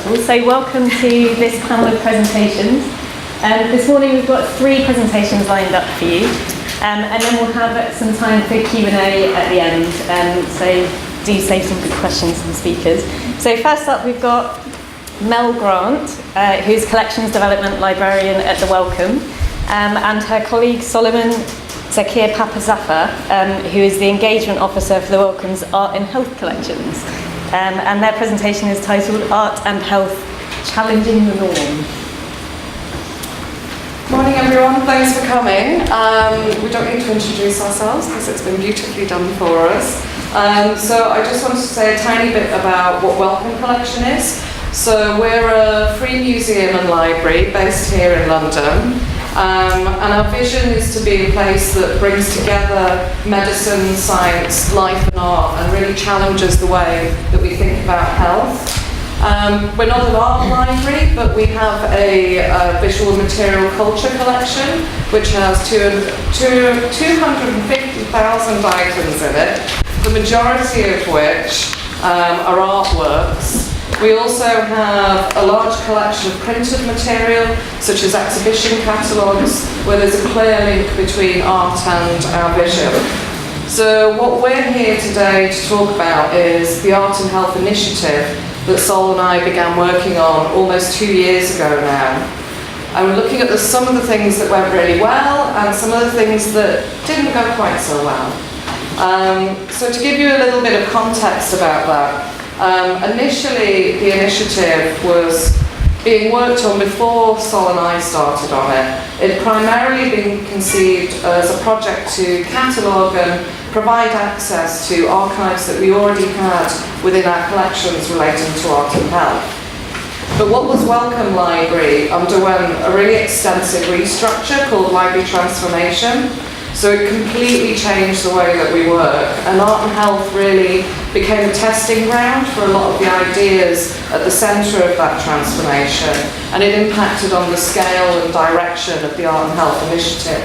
So welcome to this panel of presentations. This morning we've got 3 presentations lined up for you, and then we'll have some time for Q&A at the end, so do save some good questions to the speakers. So first up we've got Mel Grant, who's Collections Development Librarian at the Wellcome, and her colleague Solomon Szekir-Papasavva, who is the Engagement Officer for the Wellcome's Art and Health Collections. And their presentation is titled Art and Health, Challenging the Norm. Morning everyone, thanks for coming. We don't need to introduce ourselves because it's been beautifully done for us. So I just wanted to say a tiny bit about what Wellcome Collection is. So we're a free museum and library based here in London. And our vision is to be a place that brings together medicine, science, life and art, and really challenges the way that we think about health. We're not an art library, but we have a visual material culture collection, which has 250,000 items in it, the majority of which are artworks. We also have a large collection of printed material, such as exhibition catalogues, where there's a clear link between art and our vision. So what we're here today to talk about is the Art and Health Initiative that Sol and I began working on almost 2 years ago now. And we're looking at some of the things that went really well and some of the things that didn't go quite so well. So to give you a little bit of context about that, initially the initiative was being worked on before Sol and I started on it. It had primarily been conceived as a project to catalogue and provide access to archives that we already had within our collections relating to art and health. But what was Wellcome Library underwent a really extensive restructure called Library Transformation. So it completely changed the way that we work, and Art and Health really became a testing ground for a lot of the ideas at the centre of that transformation, and it impacted on the scale and direction of the Art and Health Initiative.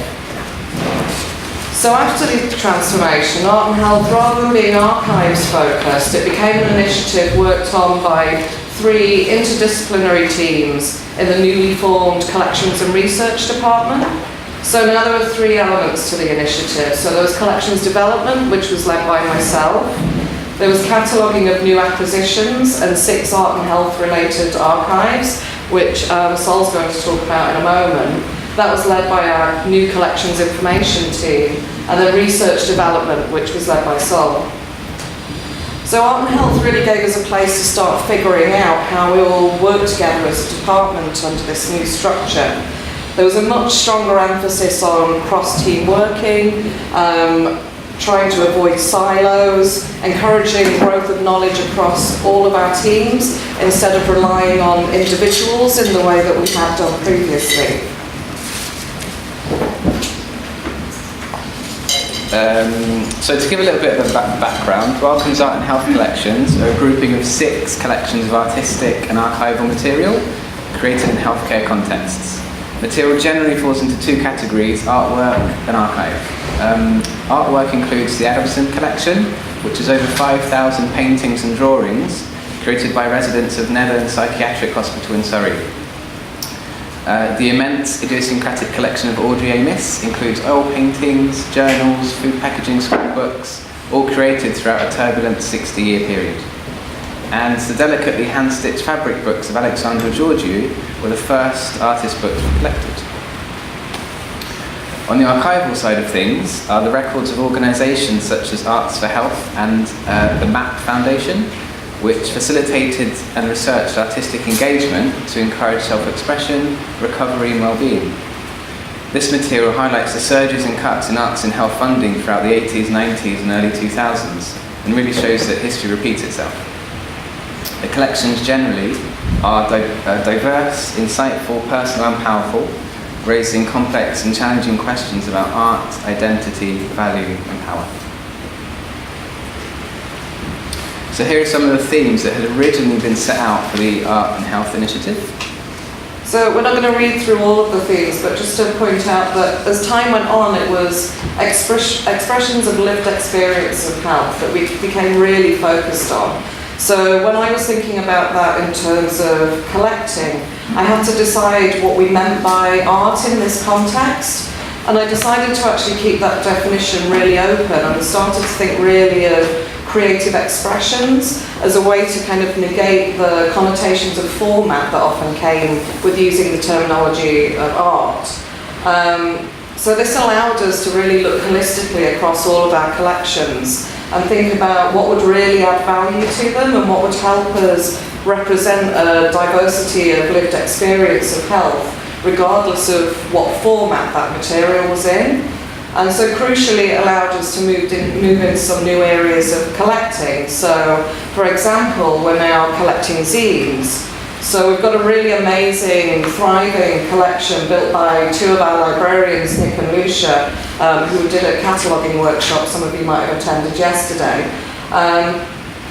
So after the transformation, Art and Health, rather than being archives focused, it became an initiative worked on by 3 interdisciplinary teams in the newly formed Collections and Research Department. So now there were 3 elements to the initiative. So there was collections development, which was led by myself. There was cataloguing of new acquisitions and 6 art and health related archives, which Sol's going to talk about in a moment. That was led by our new collections information team. And then research development, which was led by Sol. So Art and Health really gave us a place to start figuring out how we all work together as a department under this new structure. There was a much stronger emphasis on cross-team working, trying to avoid silos, encouraging growth of knowledge across all of our teams instead of relying on individuals in the way that we had done previously. So to give a little bit of a background, Wellcome's Art and Health Collections are a grouping of 6 collections of artistic and archival material created in healthcare contexts. Material generally falls into 2 categories, artwork and archive. Artwork includes the Adamson collection, which is over 5,000 paintings and drawings created by residents of Netherlands Psychiatric Hospital in Surrey. The immense idiosyncratic collection of Audrey Amis includes oil paintings, journals, food packaging, scrapbooks, all created throughout a turbulent 60-year period. And the delicately hand-stitched fabric books of Alexandra were the first artist books collected. On the archival side of things are the records of organisations such as Arts for Health and the MAP Foundation, which facilitated and researched artistic engagement to encourage self-expression, recovery and well-being. This material highlights the surges and cuts in arts and health funding throughout the 80s, 90s and early 2000s, and really shows that history repeats itself. The collections generally are diverse, insightful, personal and powerful, raising complex and challenging questions about art, identity, value and power. So here are some of the themes that had originally been set out for the Art and Health Initiative. So we're not going to read through all of the themes, but just to point out that as time went on, it was expressions of lived experience of health that we became really focused on. So when I was thinking about that in terms of collecting, I had to decide what we meant by art in this context. And I decided to actually keep that definition really open, and I started to think really of creative expressions as a way to kind of negate the connotations of format that often came with using the terminology of art. So this allowed us to really look holistically across all of our collections and think about what would really add value to them and what would help us represent a diversity of lived experience of health, regardless of what format that material was in. And so crucially it allowed us to move into some new areas of collecting. So for example, we're now collecting zines. So we've got a really amazing, thriving collection built by two of our librarians, Nick and Lucia, who did a cataloguing workshop some of you might have attended yesterday.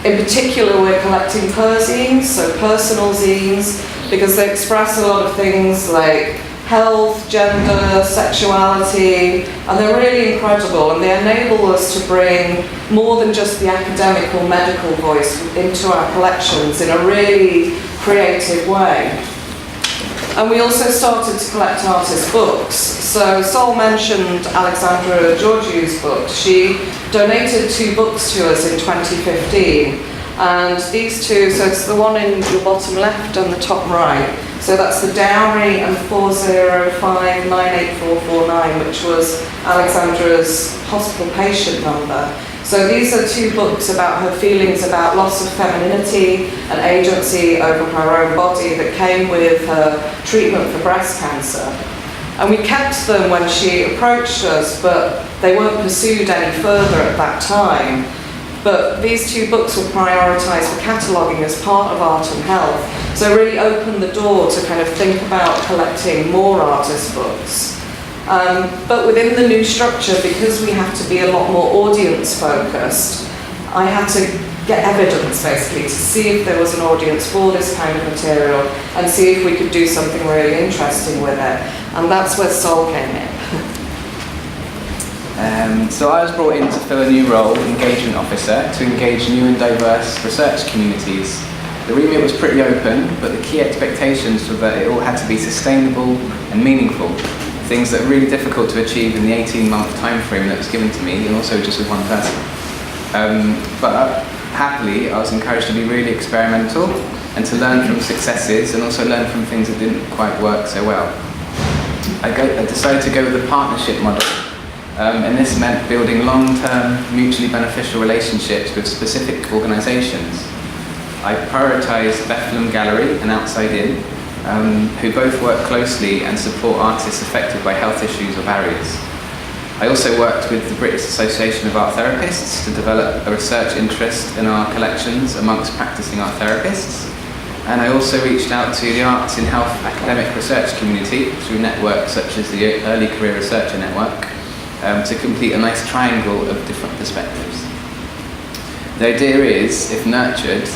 In particular, we're collecting zines, so personal zines, because they express a lot of things like health, gender, sexuality, and they're really incredible, and they enable us to bring more than just the academic or medical voice into our collections in a really creative way. And we also started to collect artist books. So Sol mentioned Alexandra Georgiou's book. She donated 2 books to us in 2015. And these two, so it's the one in your bottom left and the top right. So that's The Dowry and 405984449, which was Alexandra's hospital patient number. So these are 2 books about her feelings about loss of femininity and agency over her own body that came with her treatment for breast cancer. And we kept them when she approached us, but they weren't pursued any further at that time. But these 2 books were prioritised for cataloguing as part of Art and Health. So it really opened the door to kind of think about collecting more artist books. But within the new structure, because we have to be a lot more audience focused, I had to get evidence basically to see if there was an audience for this kind of material and see if we could do something really interesting with it. And that's where Sol came in. So I was brought in to fill a new role, engagement officer, to engage new and diverse research communities. The remit was pretty open, but the key expectations were that it all had to be sustainable and meaningful, things that are really difficult to achieve in the 18-month time frame that was given to me, and also just with one person. But happily, I was encouraged to be really experimental and to learn from successes and also learn from things that didn't quite work so well. I decided to go with a partnership model. And this meant building long-term, mutually beneficial relationships with specific organisations. I prioritised Bethlehem Gallery and Outside In, who both work closely and support artists affected by health issues or barriers. I also worked with the British Association of Art Therapists to develop a research interest in our collections amongst practising art therapists. And I also reached out to the Arts in Health academic research community through networks such as the Early Career Researcher Network, to complete a nice triangle of different perspectives. The idea is, if nurtured,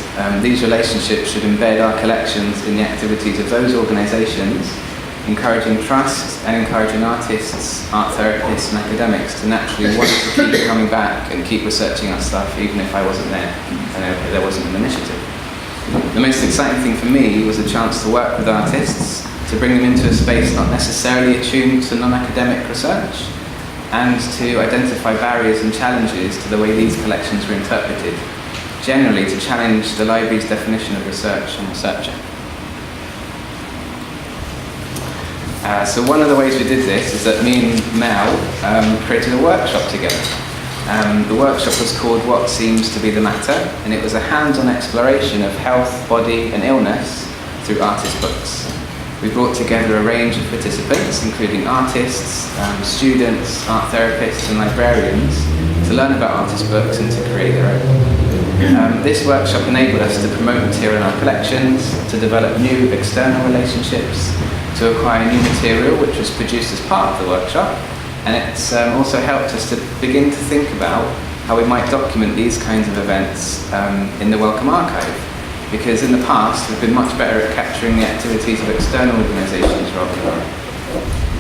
these relationships should embed our collections in the activities of those organisations, encouraging trust and encouraging artists, art therapists and academics to naturally want to keep coming back and keep researching our stuff even if I wasn't there and there wasn't an initiative. The most exciting thing for me was a chance to work with artists, to bring them into a space not necessarily attuned to non-academic research, and to identify barriers and challenges to the way these collections were interpreted, generally to challenge the library's definition of research and researcher. So one of the ways we did this is that me and Mel created a workshop together. The workshop was called What Seems to Be the Matter, and it was a hands-on exploration of health, body and illness through artist books. We brought together a range of participants, including artists, students, art therapists and librarians, to learn about artist books and to create their own. This workshop enabled us to promote material in our collections, to develop new external relationships, to acquire new material which was produced as part of the workshop, and it's also helped us to begin to think about how we might document these kinds of events in the Wellcome archive. Because in the past, we've been much better at capturing the activities of external organisations rather than our own.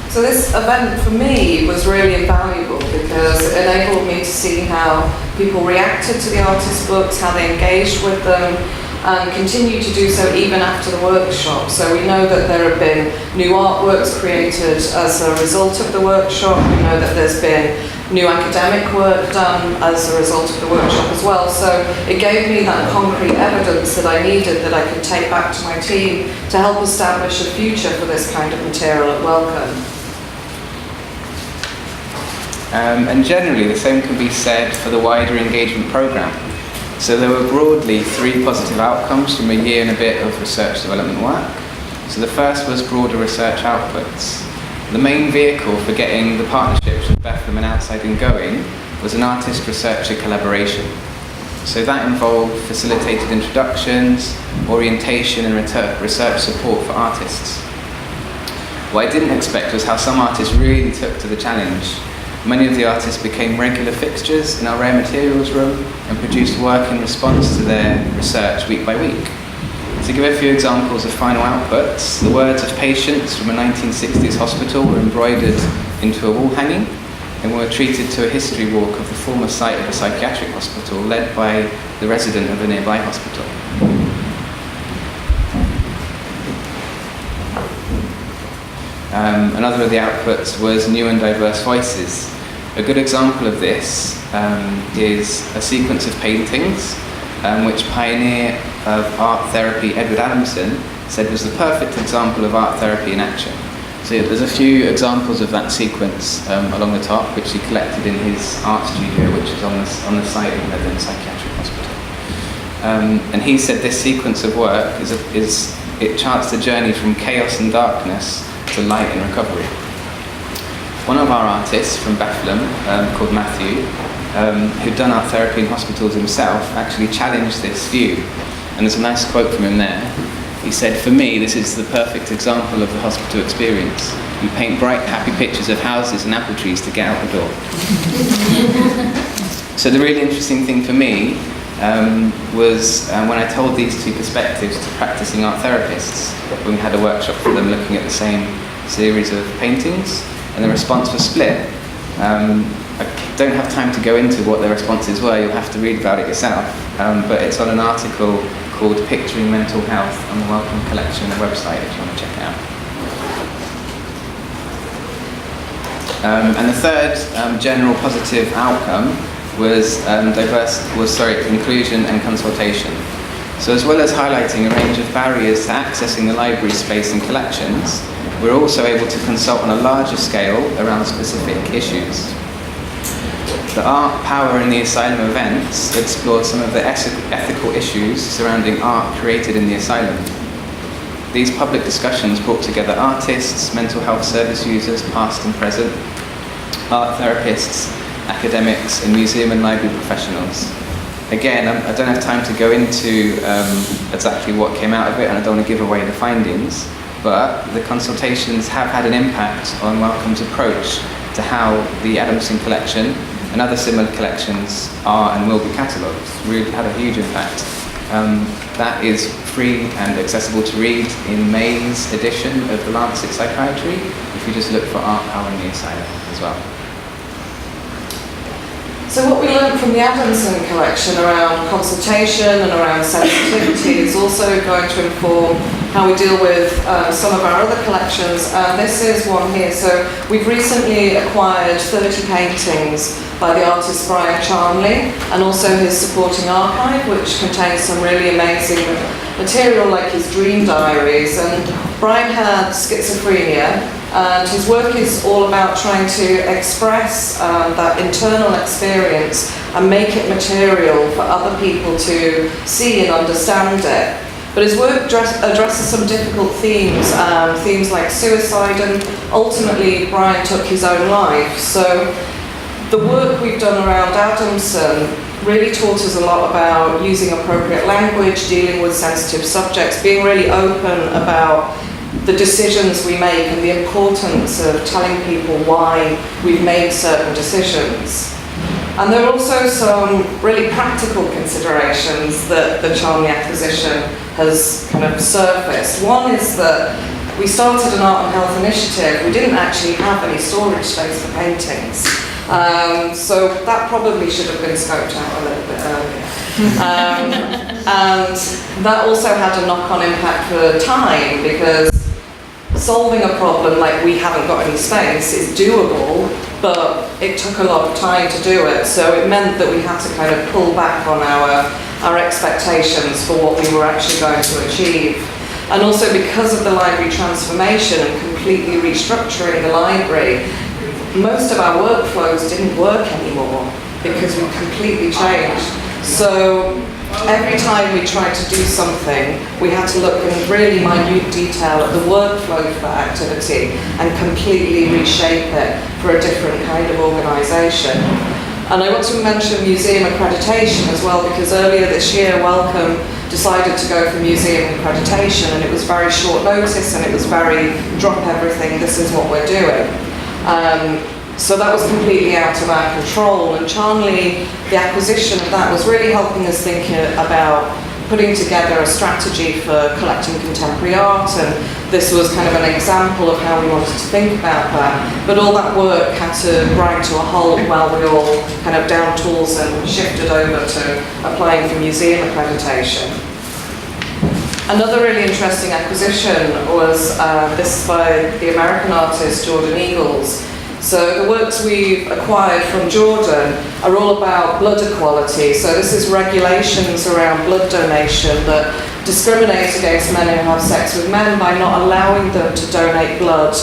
So this event for me was really invaluable because it enabled me to see how people reacted to the artist books, how they engaged with them, and continue to do so even after the workshop. So we know that there have been new artworks created as a result of the workshop. We know that there's been new academic work done as a result of the workshop as well. So it gave me that concrete evidence that I needed, that I could take back to my team to help establish a future for this kind of material at Wellcome. And generally, the same can be said for the wider engagement programme. So there were broadly 3 positive outcomes from a year and a bit of research development work. So the first was broader research outputs. The main vehicle for getting the partnerships with Bethlehem and Outside In going was an artist-researcher collaboration. So that involved facilitated introductions, orientation and research support for artists. What I didn't expect was how some artists really took to the challenge. Many of the artists became regular fixtures in our rare materials room and produced work in response to their research week by week. To give a few examples of final outputs, the words of patients from a 1960s hospital were embroidered into a wall hanging and were treated to a history walk of the former site of a psychiatric hospital led by the resident of a nearby hospital. Another of the outputs was new and diverse voices. A good example of this is a sequence of paintings which pioneer of art therapy Edward Adamson said was the perfect example of art therapy in action. So there's a few examples of that sequence along the top, which he collected in his art studio, which is on the site of the psychiatric hospital. And he said this sequence of work it charts the journey from chaos and darkness to light and recovery. One of our artists from Bethlehem, called Matthew, who'd done art therapy in hospitals himself, actually challenged this view. And there's a nice quote from him there. He said, "For me, this is the perfect example of the hospital experience. You paint bright, happy pictures of houses and apple trees to get out the door." So the really interesting thing for me was when I told these 2 perspectives to practicing art therapists, when we had a workshop for them looking at the same series of paintings, and the response was split. I don't have time to go into what the responses were, you'll have to read about it yourself, but it's on an article called Picturing Mental Health on the Wellcome Collection website if you want to check it out. And the third general positive outcome was inclusion and consultation. So as well as highlighting a range of barriers to accessing the library space and collections, we're also able to consult on a larger scale around specific issues. The Art, Power in the Asylum events explored some of the ethical issues surrounding art created in the asylum. These public discussions brought together artists, mental health service users, past and present, art therapists, academics, and museum and library professionals. Again, I don't have time to go into exactly what came out of it, and I don't want to give away the findings, but the consultations have had an impact on Wellcome's approach to how the Adamson collection and other similar collections are and will be catalogued. Really had a huge impact. That is free and accessible to read in May's edition of The Lancet Psychiatry, if you just look for Art, Power in the Asylum as well. So what we learned from the Adamson collection around consultation and around sensitivity is also going to inform how we deal with some of our other collections. This is one here. So we've recently acquired 30 paintings by the artist Brian Charnley, and also his supporting archive, which contains some really amazing material like his dream diaries. And Brian had schizophrenia, and his work is all about trying to express that internal experience and make it material for other people to see and understand it. But his work addresses some difficult themes, themes like suicide, and ultimately Brian took his own life. So the work we've done around Adamson really taught us a lot about using appropriate language, dealing with sensitive subjects, being really open about the decisions we make and the importance of telling people why we've made certain decisions. And there are also some really practical considerations that the Charnley acquisition has kind of surfaced. One is that we started an art and health initiative. We didn't actually have any storage space for paintings. So that probably should have been scoped out a little bit earlier. And that also had a knock-on impact for time, because solving a problem like we haven't got any space is doable, but it took a lot of time to do it. So it meant that we had to kind of pull back on our expectations for what we were actually going to achieve. And also because of the library transformation and completely restructuring the library, most of our workflows didn't work anymore because we completely changed. So every time we tried to do something, we had to look in really minute detail at the workflow for that activity and completely reshape it for a different kind of organisation. And I want to mention museum accreditation as well, because earlier this year, Wellcome decided to go for museum accreditation, and it was very short notice, and it was very drop everything, this is what we're doing. So that was completely out of our control, and Charnley, the acquisition of that, was really helping us think about putting together a strategy for collecting contemporary art, and this was kind of an example of how we wanted to think about that. But all that work had to grind to a halt while we all kind of down tools and shifted over to applying for museum accreditation. Another really interesting acquisition was this by the American artist Jordan Eagles. So the works we've acquired from Jordan are all about blood equality. So this is regulations around blood donation that discriminate against men who have sex with men by not allowing them to donate blood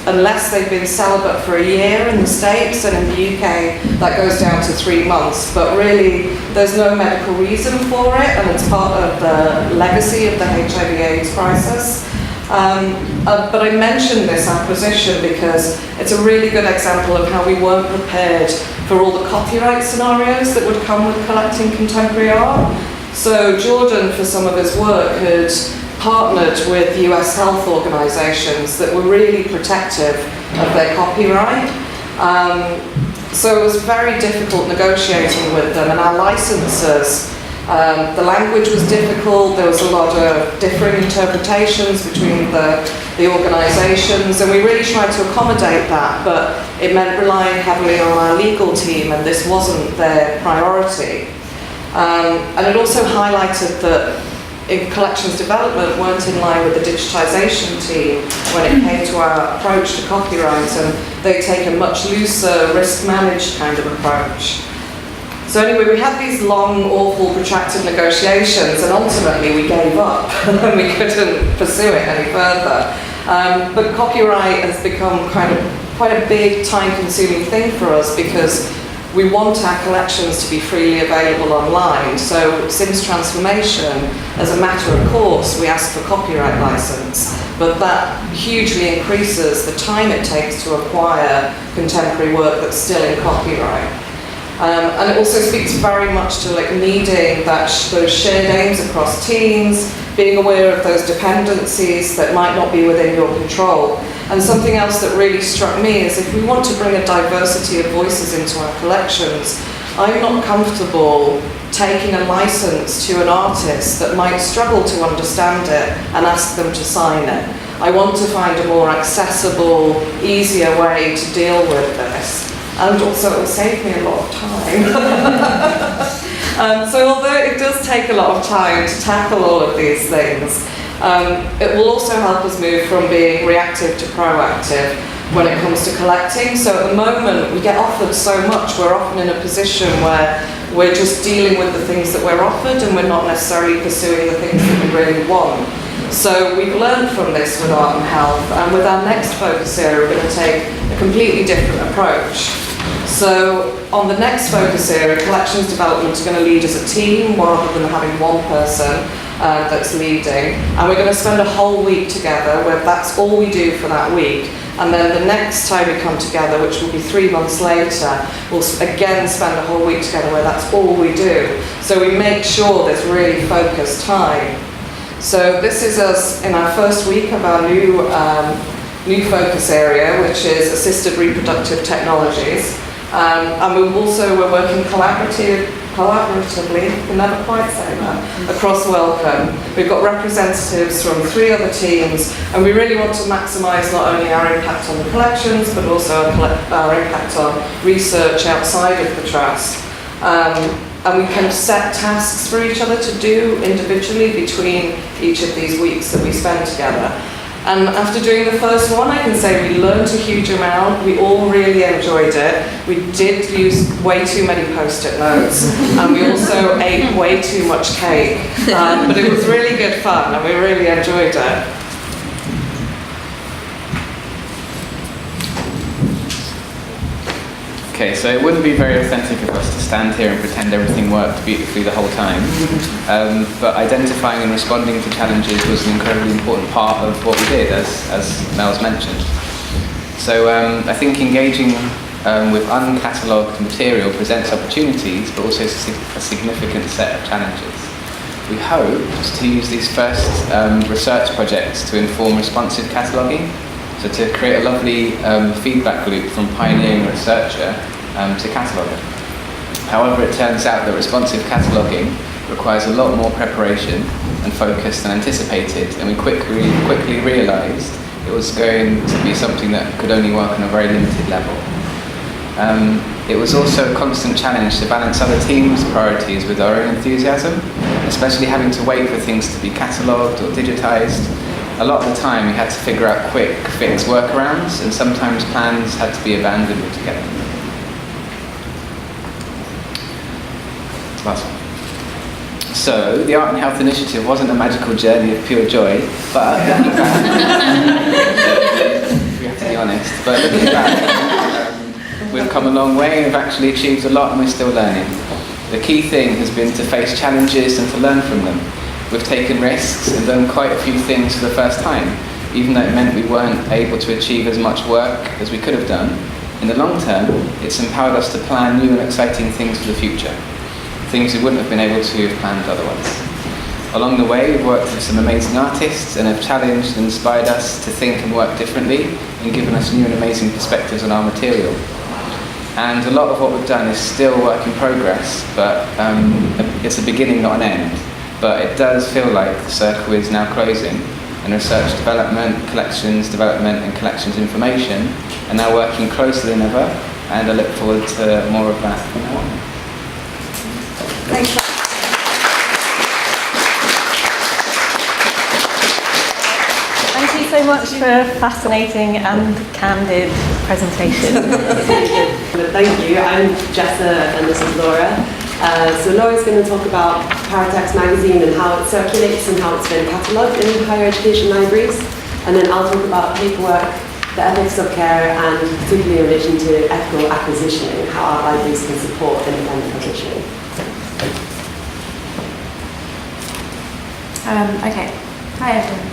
unless they've been celibate for a year in the States, and in the UK that goes down to 3 months. But really there's no medical reason for it, and it's part of the legacy of the HIV/AIDS crisis. But I mentioned this acquisition because it's a really good example of how we weren't prepared for all the copyright scenarios that would come with collecting contemporary art. So Jordan, for some of his work, had partnered with US health organisations that were really protective of their copyright. So it was very difficult negotiating with them, and our licensors, the language was difficult, there was a lot of differing interpretations between the organisations, and we really tried to accommodate that, but it meant relying heavily on our legal team, and this wasn't their priority. And it also highlighted that collections development weren't in line with the digitisation team when it came to our approach to copyright, and they take a much looser, risk-managed kind of approach. So anyway, we had these long, awful, protracted negotiations, and ultimately we gave up and we couldn't pursue it any further. But copyright has become quite a big, time-consuming thing for us, because we want our collections to be freely available online. So since transformation, as a matter of course, we ask for copyright license, but that hugely increases the time it takes to acquire contemporary work that's still in copyright. And it also speaks very much to needing those shared aims across teams, being aware of those dependencies that might not be within your control. And something else that really struck me is if we want to bring a diversity of voices into our collections, I'm not comfortable taking a license to an artist that might struggle to understand it and ask them to sign it. I want to find a more accessible, easier way to deal with this. And also it will save me a lot of time. So although it does take a lot of time to tackle all of these things, it will also help us move from being reactive to proactive when it comes to collecting. So at the moment we get offered so much, we're often in a position where we're just dealing with the things that we're offered, and we're not necessarily pursuing the things that we really want. So we've learned from this with art and health, and with our next focus area we're going to take a completely different approach. So on the next focus area, collections development are going to lead as a team rather than having one person that's leading, and we're going to spend a whole week together where that's all we do for that week. And then the next time we come together, which will be 3 months later, we'll again spend a whole week together where that's all we do. So we make sure there's really focused time. So this is us in our first week of our new focus area, which is assisted reproductive technologies. And we're working collaboratively, you can never quite say that, across Wellcome. We've got representatives from 3 other teams, and we really want to maximise not only our impact on the collections, but also our impact on research outside of the trust. And we can set tasks for each other to do individually between each of these weeks that we spend together. And after doing the first one, I can say we learned a huge amount. We all really enjoyed it. We did use way too many post-it notes, and we also ate way too much cake. But it was really good fun, and we really enjoyed it. Okay, so it wouldn't be very authentic of us to stand here and pretend everything worked beautifully the whole time. But identifying and responding to challenges was an incredibly important part of what we did, as Mel's mentioned. So I think engaging with uncatalogued material presents opportunities, but also a significant set of challenges. We hope to use these first research projects to inform responsive cataloguing, so to create a lovely feedback loop from pioneering researcher to cataloguer. However, it turns out that responsive cataloguing requires a lot more preparation and focus than anticipated, and we quickly realised it was going to be something that could only work on a very limited level. It was also a constant challenge to balance other teams' priorities with our own enthusiasm, especially having to wait for things to be catalogued or digitised. A lot of the time we had to figure out quick fix workarounds, and sometimes plans had to be abandoned altogether. Last one. So, the Art and Health Initiative wasn't a magical journey of pure joy, but looking back, we have to be honest, but looking back, we've come a long way and we've actually achieved a lot, and we're still learning. The key thing has been to face challenges and to learn from them. We've taken risks and done quite a few things for the first time, even though it meant we weren't able to achieve as much work as we could have done. In the long term, it's empowered us to plan new and exciting things for the future, things we wouldn't have been able to have planned otherwise. Along the way, we've worked with some amazing artists and have challenged and inspired us to think and work differently, and given us new and amazing perspectives on our material. And a lot of what we've done is still a work in progress, but it's a beginning, not an end. But it does feel like the circle is now closing, and research development, collections development and collections information are now working closer than ever, and I look forward to more of that from now on. Thanks. Thank you so much for a fascinating and candid presentation. Thank you. I'm Jessa and this is Laura. So Laura's going to talk about Paratext magazine and how it circulates and how it's been catalogued in higher education libraries. And then I'll talk about paperwork, the ethics of care, and particularly in relation to ethical acquisitioning, how our libraries can support independent publishing. Okay. Hi everyone.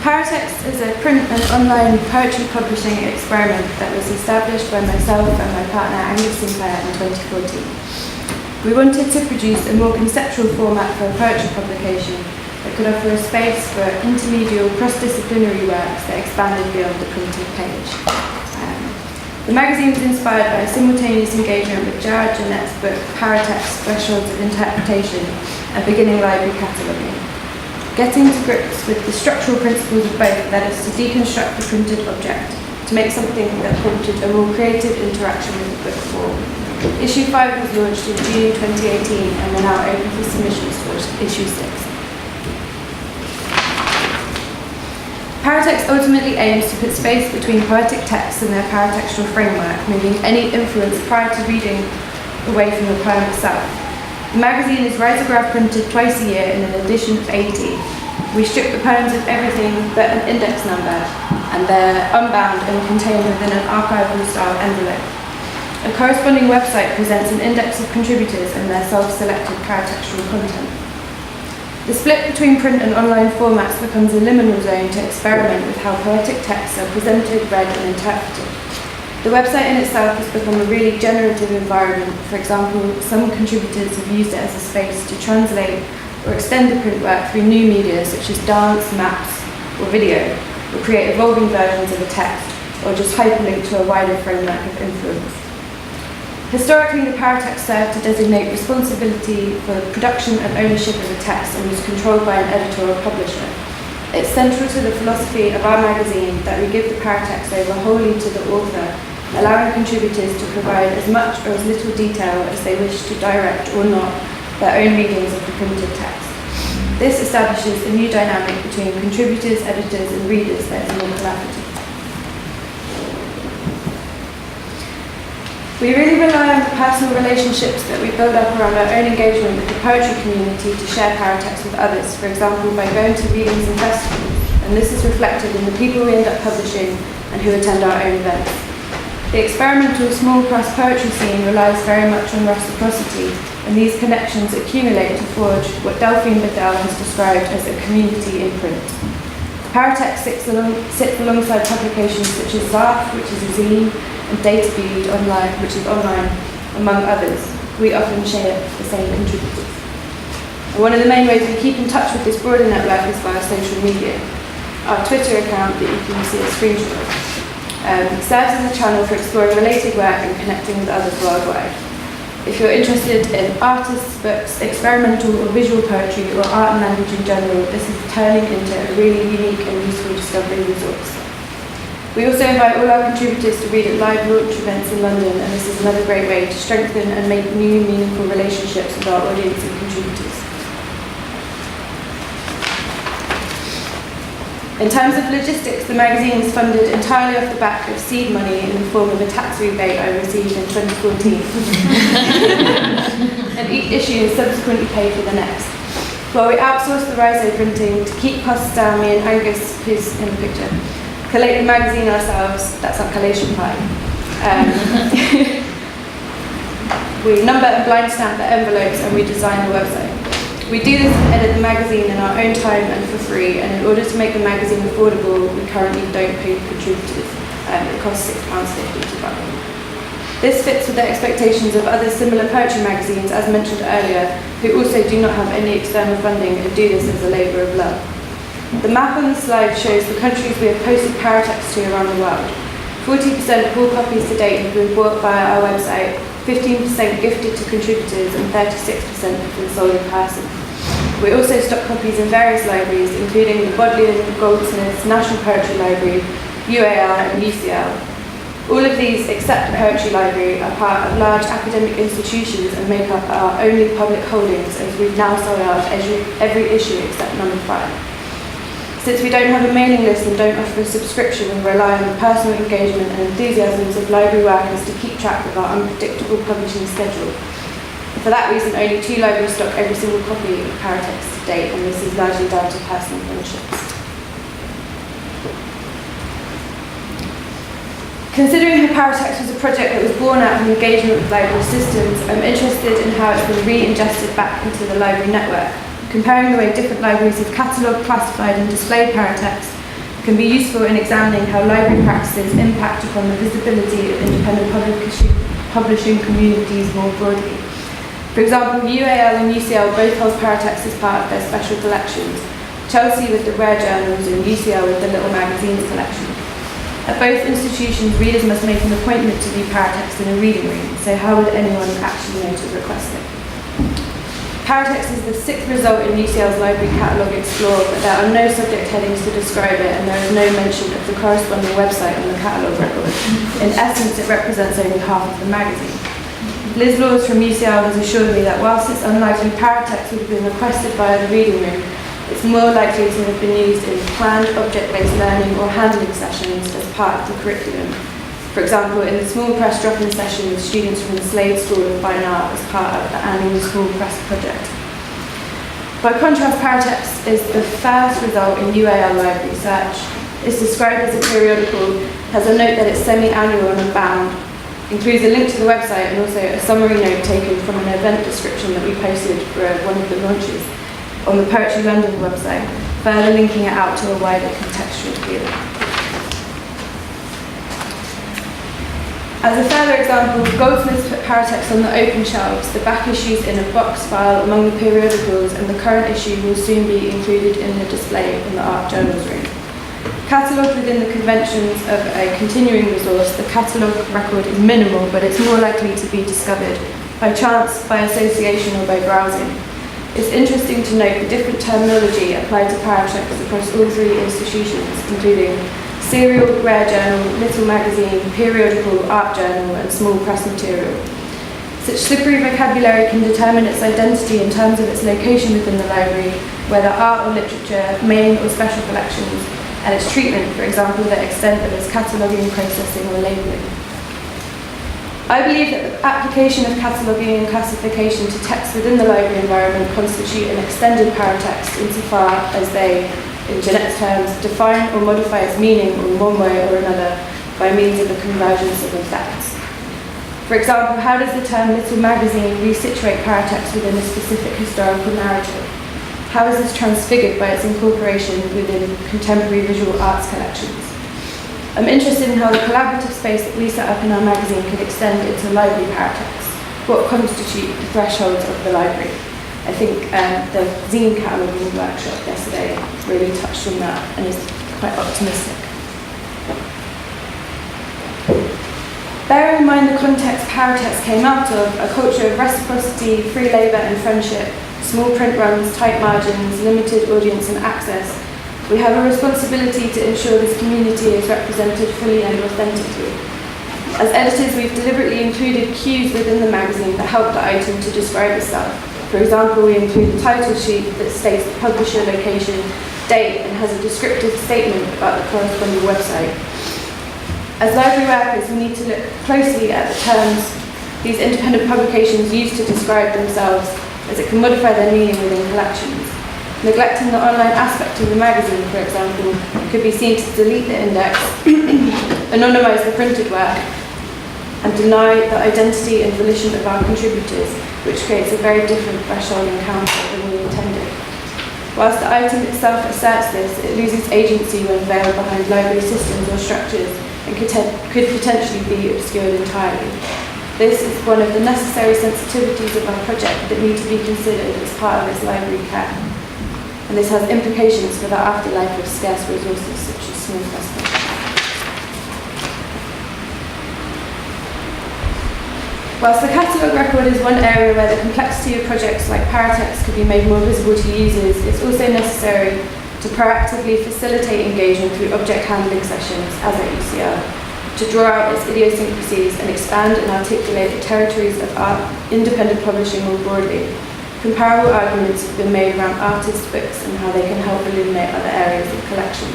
Paratext is a print and online poetry publishing experiment that was established by myself and my partner Angus Sinclair in 2014. We wanted to produce a more conceptual format for a poetry publication that could offer a space for intermedial cross-disciplinary works that expanded beyond the printed page. The magazine was inspired by a simultaneous engagement with Jared Jeanette's book Paratext, Thresholds of Interpretation and Beginning Library Cataloguing. Getting to grips with the structural principles of both led us to deconstruct the printed object, to make something that prompted a more creative interaction with the book form. Issue 5 was launched in June 2018 and we're now open for submissions for issue 6. Paratext ultimately aims to put space between poetic texts and their paratextual framework, moving any influence prior to reading away from the poem itself. The magazine is risograph printed twice a year in an edition of 80. We strip the poems of everything but an index number, and they're unbound and contained within an archival style envelope. A corresponding website presents an index of contributors and their self-selected paratextual content. The split between print and online formats becomes a liminal zone to experiment with how poetic texts are presented, read and interpreted. The website in itself has become a really generative environment. For example, some contributors have used it as a space to translate or extend the print work through new media such as dance, maps or video, or create evolving versions of a text, or just hyperlink to a wider framework of influence. Historically, the paratext served to designate responsibility for the production and ownership of a text and was controlled by an editor or publisher. It's central to the philosophy of our magazine that we give the paratext over wholly to the author, allowing contributors to provide as much or as little detail as they wish to direct or not their own readings of the printed text. This establishes a new dynamic between contributors, editors, and readers that is more collaborative. We really rely on the personal relationships that we build up around our own engagement with the poetry community to share paratext with others, for example, by going to readings and festivals, and this is reflected in the people we end up publishing and who attend our own events. The experimental small press poetry scene relies very much on reciprocity, and these connections accumulate to forge what Delphine Bedell has described as a community imprint. Paratext sits alongside publications such as Zarf, which is a zine, and Databead online, which is online, among others. We often share the same contributors. And one of the main ways we keep in touch with this broader network is via social media. Our Twitter account, that you can see a screenshot of, serves as a channel for exploring related work and connecting with others worldwide. If you're interested in artists, books, experimental or visual poetry, or art and language in general, this is turning into a really unique and useful discovery resource. We also invite all our contributors to read at live launch events in London, and this is another great way to strengthen and make new, meaningful relationships with our audience and contributors. In terms of logistics, the magazine was funded entirely off the back of seed money in the form of a tax rebate I received in 2014. And each issue is subsequently paid for the next. While we outsourced the Rhizo printing to keep costs down, me and Angus, who's in the picture, collate the magazine ourselves. That's our collation pie. We number and blind stamp the envelopes, and we design the website. We do this and edit the magazine in our own time and for free, and in order to make the magazine affordable, we currently don't pay contributors. It costs £6.50 to buy. This fits with the expectations of other similar poetry magazines, as mentioned earlier, who also do not have any external funding and do this as a labour of love. The map on the slide shows the countries we have posted paratext to around the world. 40% of all copies to date have been bought via our website, 15% gifted to contributors, and 36% have been sold in person. We also stock copies in various libraries, including the Bodleian, Goldmiths, National Poetry Library, UAL, and UCL. All of these, except the Poetry Library, are part of large academic institutions and make up our only public holdings, as we've now sold out every issue except number 5. Since we don't have a mailing list and don't offer a subscription, we rely on the personal engagement and enthusiasms of library workers to keep track of our unpredictable publishing schedule. For that reason, only 2 libraries stock every single copy of paratext to date, and this is largely down to personal friendships. Considering how paratext was a project that was born out of engagement with library systems, I'm interested in how it's been re-ingested back into the library network. Comparing the way different libraries have catalogued, classified and displayed paratext can be useful in examining how library practices impact upon the visibility of independent publishing communities more broadly. For example, UAL and UCL both hold paratext as part of their special collections, Chelsea with the rare journals and UCL with the little magazines collection. At both institutions, readers must make an appointment to view paratext in a reading room, so how would anyone actually know to request it? Paratext is the 6th result in UCL's Library Catalogue Explore, but there are no subject headings to describe it, and there is no mention of the corresponding website on the catalogue record. In essence, it represents only half of the magazine. Liz Laws from UCL has assured me that whilst it's unlikely paratext would have been requested by the reading room, it's more likely to have been used in planned object-based learning or handling sessions as part of the curriculum. For example, in the small press drop-in session with students from the Slade School of Fine Art as part of the annual Small Press project. By contrast, paratext is the first result in UAL library research. It's described as a periodical, has a note that it's semi-annual and unbound, includes a link to the website and also a summary note taken from an event description that we posted for one of the launches on the Poetry London website, further linking it out to a wider contextual view. As a further example, Goldmiths put paratext on the open shelves, the back issues in a box file among the periodicals, and the current issue will soon be included in the display in the Art Journals room. Catalogued within the conventions of a continuing resource, the catalogue record is minimal, but it's more likely to be discovered by chance, by association, or by browsing. It's interesting to note the different terminology applied to paratexts across all three institutions, including serial, rare journal, little magazine, periodical, art journal, and small press material. Such slippery vocabulary can determine its identity in terms of its location within the library, whether art or literature, main or special collections, and its treatment, for example, the extent of its cataloguing, processing, or labelling. I believe that the application of cataloguing and classification to texts within the library environment constitute an extended paratext insofar as they, in Jeanette's terms, define or modify its meaning in one way or another by means of the convergence of effects. For example, how does the term little magazine resituate paratext within a specific historical narrative? How is this transfigured by its incorporation within contemporary visual arts collections? I'm interested in how the collaborative space that we set up in our magazine could extend into library paratexts. What constitute the thresholds of the library? I think the zine cataloguing workshop yesterday really touched on that and is quite optimistic. Bearing in mind the context paratext came out of, a culture of reciprocity, free labour and friendship, small print runs, tight margins, limited audience and access, we have a responsibility to ensure this community is represented fully and authentically. As editors, we've deliberately included cues within the magazine that help the item to describe itself. For example, we include a title sheet that states the publisher, location, date, and has a descriptive statement about the corresponding website. As library workers, we need to look closely at the terms these independent publications use to describe themselves, as it can modify their meaning within collections. Neglecting the online aspect of the magazine, for example, could be seen to delete the index, anonymise the printed work, and deny the identity and volition of our contributors, which creates a very different threshold encounter than we intended. Whilst the item itself asserts this, it loses agency when veiled behind library systems or structures and could potentially be obscured entirely. This is one of the necessary sensitivities of our project that need to be considered as part of its library care. And this has implications for the afterlife of scarce resources such as small festivals. Whilst the catalogue record is one area where the complexity of projects like paratext could be made more visible to users, it's also necessary to proactively facilitate engagement through object handling sessions, as at UCL, to draw out its idiosyncrasies and expand and articulate the territories of art, independent publishing more broadly. Comparable arguments have been made around artists' books and how they can help illuminate other areas of collections.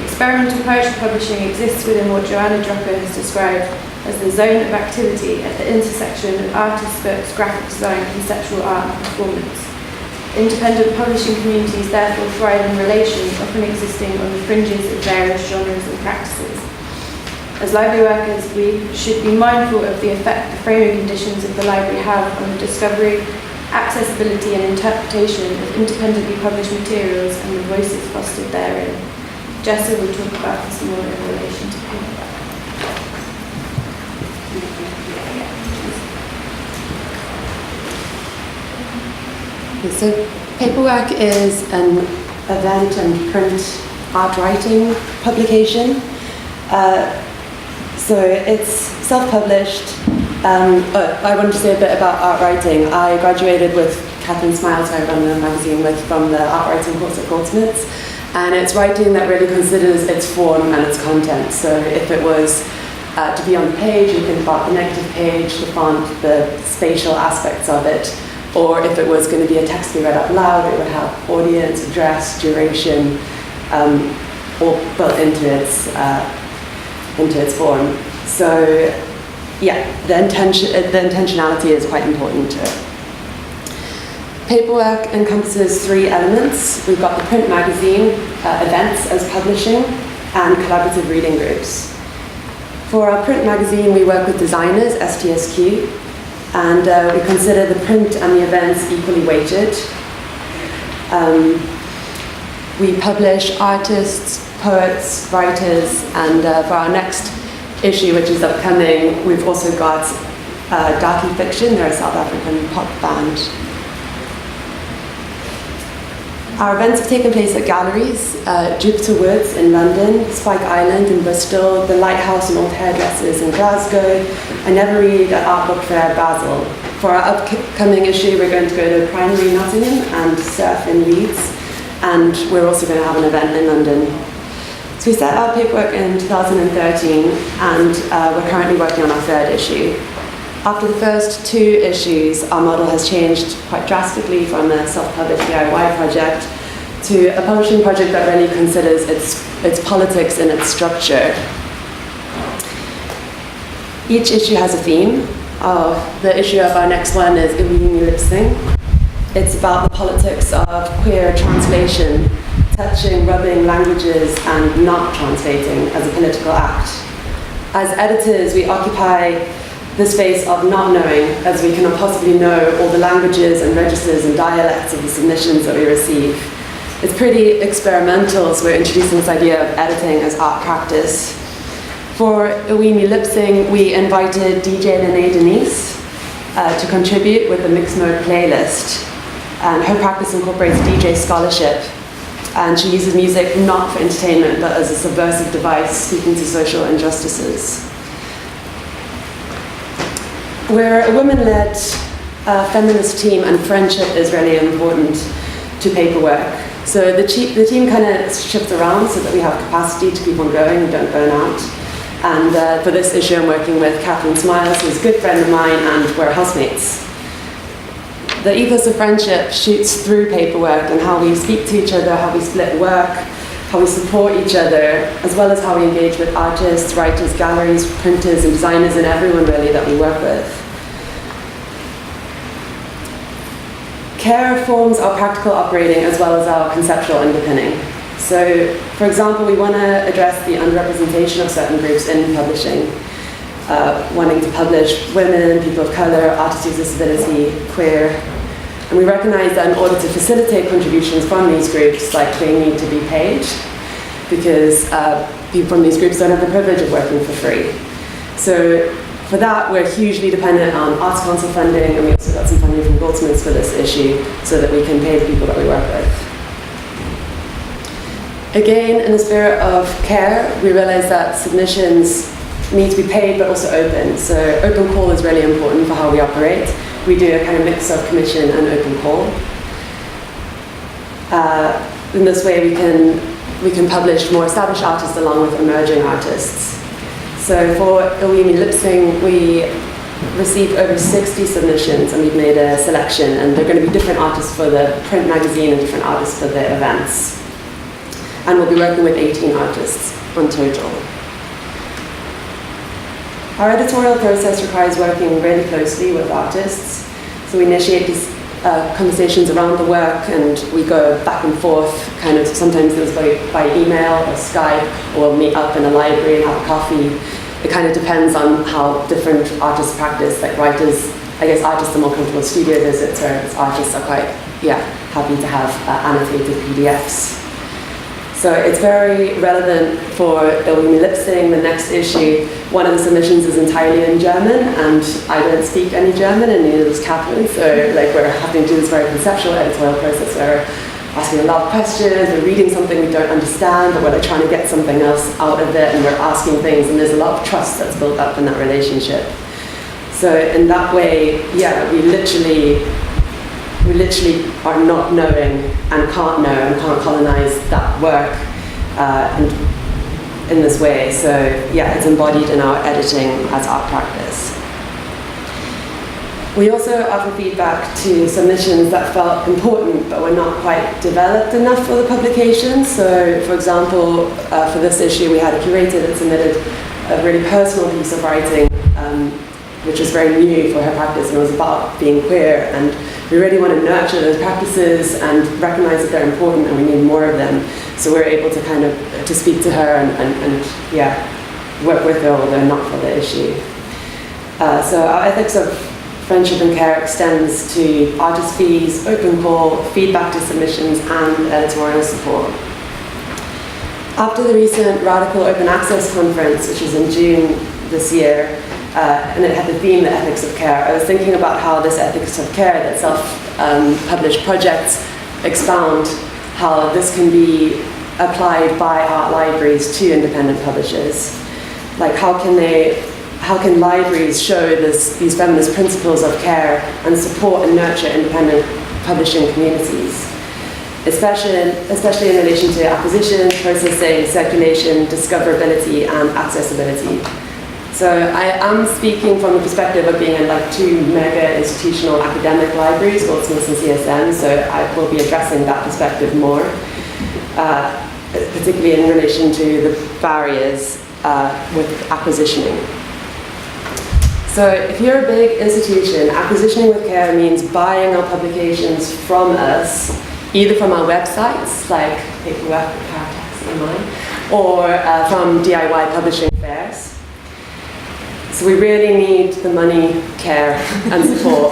Experimental poetry publishing exists within what Joanna Drucker has described as the zone of activity at the intersection of artists' books, graphic design, conceptual art, and performance. Independent publishing communities therefore thrive in relations, often existing on the fringes of various genres and practices. As library workers, we should be mindful of the effect the framing conditions of the library have on the discovery, accessibility and interpretation of independently published materials and the voices fostered therein. Jessa will talk about this more in relation to paperback. So paperwork is an event and print art writing publication. So it's self-published. I wanted to say a bit about art writing. I graduated with Catherine Smiles, who I run the magazine with, from the art writing course at Goldmiths. And it's writing that really considers its form and its content. So if it was to be on the page, you think about the negative page, the font, the spatial aspects of it. Or if it was going to be a text to be read out loud, it would have audience, address, duration, all built into its form. So yeah, the intentionality is quite important to it. Paperwork encompasses three elements. We've got the print magazine, events as publishing, and collaborative reading groups. For our print magazine, we work with designers, STSQ, and we consider the print and the events equally weighted. We publish artists, poets, writers, and for our next issue, which is upcoming, we've also got Darky Fiction. They're a South African pop band. Our events have taken place at galleries, Jupiter Woods in London, Spike Island in Bristol, the Lighthouse and Old Hairdressers in Glasgow, and Never Read at Art Book Fair Basel. For our upcoming issue, we're going to go to Primary Nottingham and Surf in Leeds, and we're also going to have an event in London. So we set our paperwork in 2013, and we're currently working on our third issue. After the first 2 issues, our model has changed quite drastically from a self-published DIY project to a publishing project that really considers its politics and its structure. Each issue has a theme. The issue of our next one is Iwini Lipsing. It's about the politics of queer translation, touching, rubbing languages and not translating as a political act. As editors, we occupy the space of not knowing, as we cannot possibly know all the languages and registers and dialects of the submissions that we receive. It's pretty experimental, so we're introducing this idea of editing as art practice. For Iwini Lipsing, we invited DJ Lene Denise to contribute with the Mixed Mode playlist. And her practice incorporates DJ scholarship, and she uses music not for entertainment, but as a subversive device speaking to social injustices. We're a women-led feminist team, and friendship is really important to paperwork. So the team kind of shifts around so that we have capacity to keep on going and don't burn out. And for this issue, I'm working with Catherine Smiles, who's a good friend of mine, and we're housemates. The ethos of friendship shoots through paperwork and how we speak to each other, how we split work, how we support each other, as well as how we engage with artists, writers, galleries, printers, and designers, and everyone really that we work with. Care forms our practical operating as well as our conceptual underpinning. So, for example, we want to address the underrepresentation of certain groups in publishing, wanting to publish women, people of color, artists with disability, queer. And we recognize that in order to facilitate contributions from these groups, they need to be paid, because people from these groups don't have the privilege of working for free. So for that, we're hugely dependent on Arts Council funding, and we also got some funding from Goldmiths for this issue so that we can pay the people that we work with. Again, in the spirit of care, we realize that submissions need to be paid but also open. So open call is really important for how we operate. We do a kind of mix of commission and open call. In this way, we can publish more established artists along with emerging artists. So for Iwini Lipsing, we received over 60 submissions, and we've made a selection, and they're going to be different artists for the print magazine and different artists for the events. And we'll be working with 18 artists on total. Our editorial process requires working really closely with artists. So we initiate these conversations around the work, and we go back and forth, kind of sometimes it's by email or Skype, or we'll meet up in a library and have a coffee. It kind of depends on how different artists practice. Like writers, I guess artists are more comfortable with studio visits, whereas artists are quite, happy to have annotated PDFs. So it's very relevant for Iwini Lipsing, the next issue. One of the submissions is entirely in German, and I don't speak any German, and neither does Catherine. So we're having to do this very conceptual editorial process where we're asking a lot of questions, we're reading something we don't understand, but we're trying to get something else out of it, and we're asking things, and there's a lot of trust that's built up in that relationship. So in that way, we literally are not knowing and can't know and can't colonize that work in this way. So it's embodied in our editing as art practice. We also offer feedback to submissions that felt important but were not quite developed enough for the publication. So for example, for this issue we had a curator that submitted a really personal piece of writing which was very new for her practice, and it was about being queer, and we really want to nurture those practices and recognize that they're important and we need more of them. So we're able to kind of to speak to her and work with her, although not for the issue. So our ethics of friendship and care extends to artist fees, open call, feedback to submissions, and editorial support. After the recent Radical Open Access Conference, which was in June this year, and it had the theme, the ethics of care, I was thinking about how this ethics of care that self-published projects expound, how this can be applied by art libraries to independent publishers. Like how can libraries show these feminist principles of care and support and nurture independent publishing communities, especially in relation to acquisition, processing, circulation, discoverability, and accessibility. So I am speaking from the perspective of being in like two mega institutional academic libraries, Goldmiths and CSM, so I will be addressing that perspective more, particularly in relation to the barriers with acquisitioning. So if you're a big institution, acquisitioning with care means buying our publications from us, either from our websites, like Paperwork, Paratext, or from DIY publishing fairs. So we really need the money, care, and support.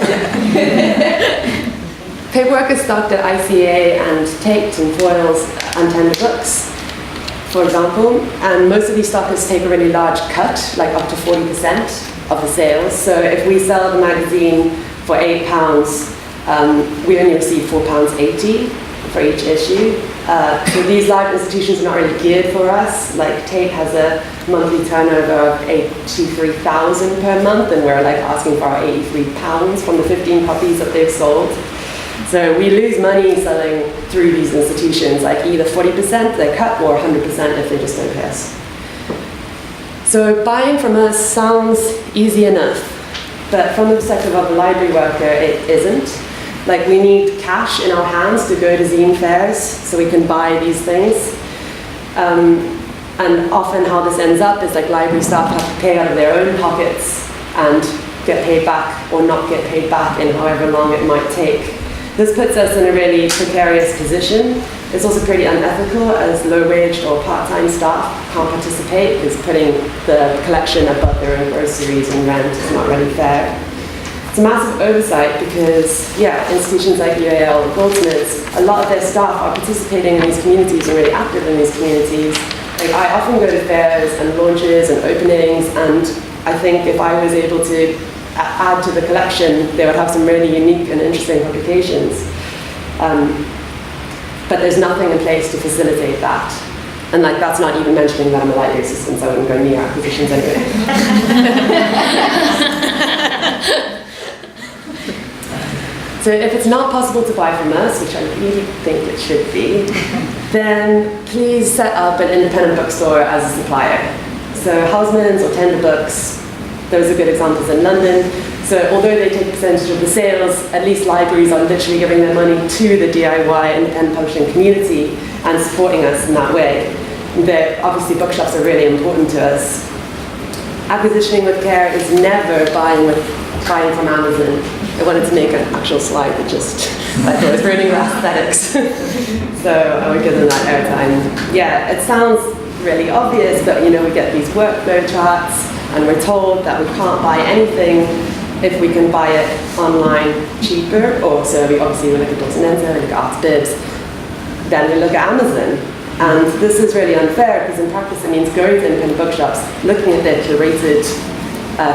Paperwork is stocked at ICA and taped and foils and tender books, for example, and most of these stockers take a really large cut, like up to 40% of the sales. So if we sell the magazine for £8, we only receive £4.80 for each issue. So these large institutions are not really geared for us. Like Tate has a monthly turnover of £83,000 per month, and we're like asking for our £83 from the 15 copies that they've sold. So we lose money selling through these institutions, like either 40% they cut or 100% if they just don't pay us. So buying from us sounds easy enough, but from the perspective of a library worker, it isn't. Like we need cash in our hands to go to zine fairs so we can buy these things. And often how this ends up is like library staff have to pay out of their own pockets and get paid back or not get paid back in however long it might take. This puts us in a really precarious position. It's also pretty unethical as low-wage or part-time staff can't participate because putting the collection above their own groceries and rent is not really fair. It's a massive oversight because, institutions like UAL and Goldmiths, a lot of their staff are participating in these communities and really active in these communities. Like, I often go to fairs and launches and openings, and I think if I was able to add to the collection, they would have some really unique and interesting publications. But there's nothing in place to facilitate that. And like that's not even mentioning that I'm a library assistant, so I wouldn't go near acquisitions anyway. So if it's not possible to buy from us, which I really think it should be, then please set up an independent bookstore as a supplier. So Housemans or Tender Books, those are good examples in London. So although they take a percentage of the sales, at least libraries are literally giving their money to the DIY independent publishing community and supporting us in that way. Obviously bookshops are really important to us. Acquisitioning with care is never buying from Amazon. I wanted to make an actual slide that I thought it was ruining the aesthetics. So I would give them that airtime. Yeah, it sounds really obvious, but we get these workflow charts and we're told that we can't buy anything if we can buy it online cheaper, or so we obviously look at Documenta, we look at Arts Bibs, then we look at Amazon. And this is really unfair because in practice it means going to independent bookshops, looking at their curated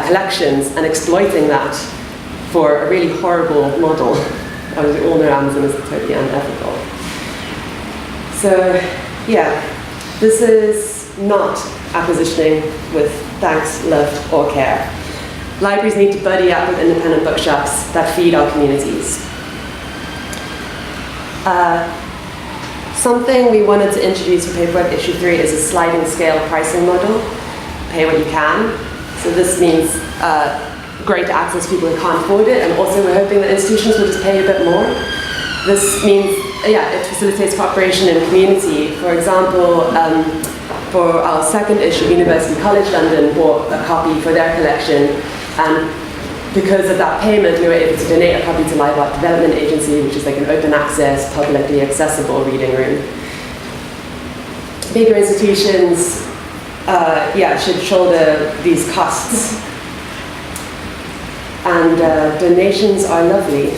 collections and exploiting that for a really horrible model. We all know Amazon is totally unethical. So this is not acquisitioning with thanks, love, or care. Libraries need to buddy up with independent bookshops that feed our communities. Something we wanted to introduce for Paperwork Issue 3 is a sliding scale pricing model. Pay what you can. So this means greater access to people who can't afford it, and also we're hoping that institutions will just pay a bit more. This means, it facilitates cooperation in the community. For example, for our second issue, University College London bought a copy for their collection, and because of that payment, we were able to donate a copy to Live Art Development Agency, which is like an open access, publicly accessible reading room. Bigger institutions, should shoulder these costs. And donations are lovely,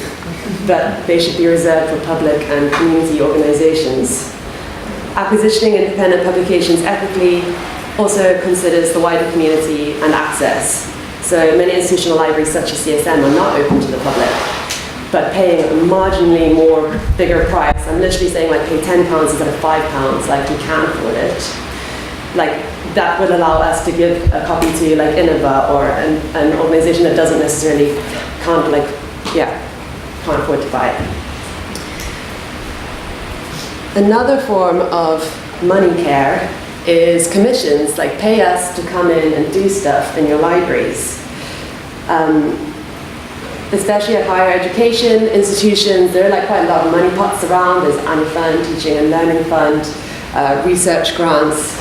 but they should be reserved for public and community organizations. Acquisitioning independent publications ethically also considers the wider community and access. So many institutional libraries such as CSM are not open to the public, but paying a marginally bigger price. I'm literally saying like pay £10 instead of £5, like you can afford it. Like that would allow us to give a copy to like Innova or an organization that doesn't necessarily can't afford to buy it. Another form of money care is commissions, like pay us to come in and do stuff in your libraries. Especially at higher education institutions, there are like quite a lot of money pots around. There's Annie Fund, Teaching and Learning Fund, research grants.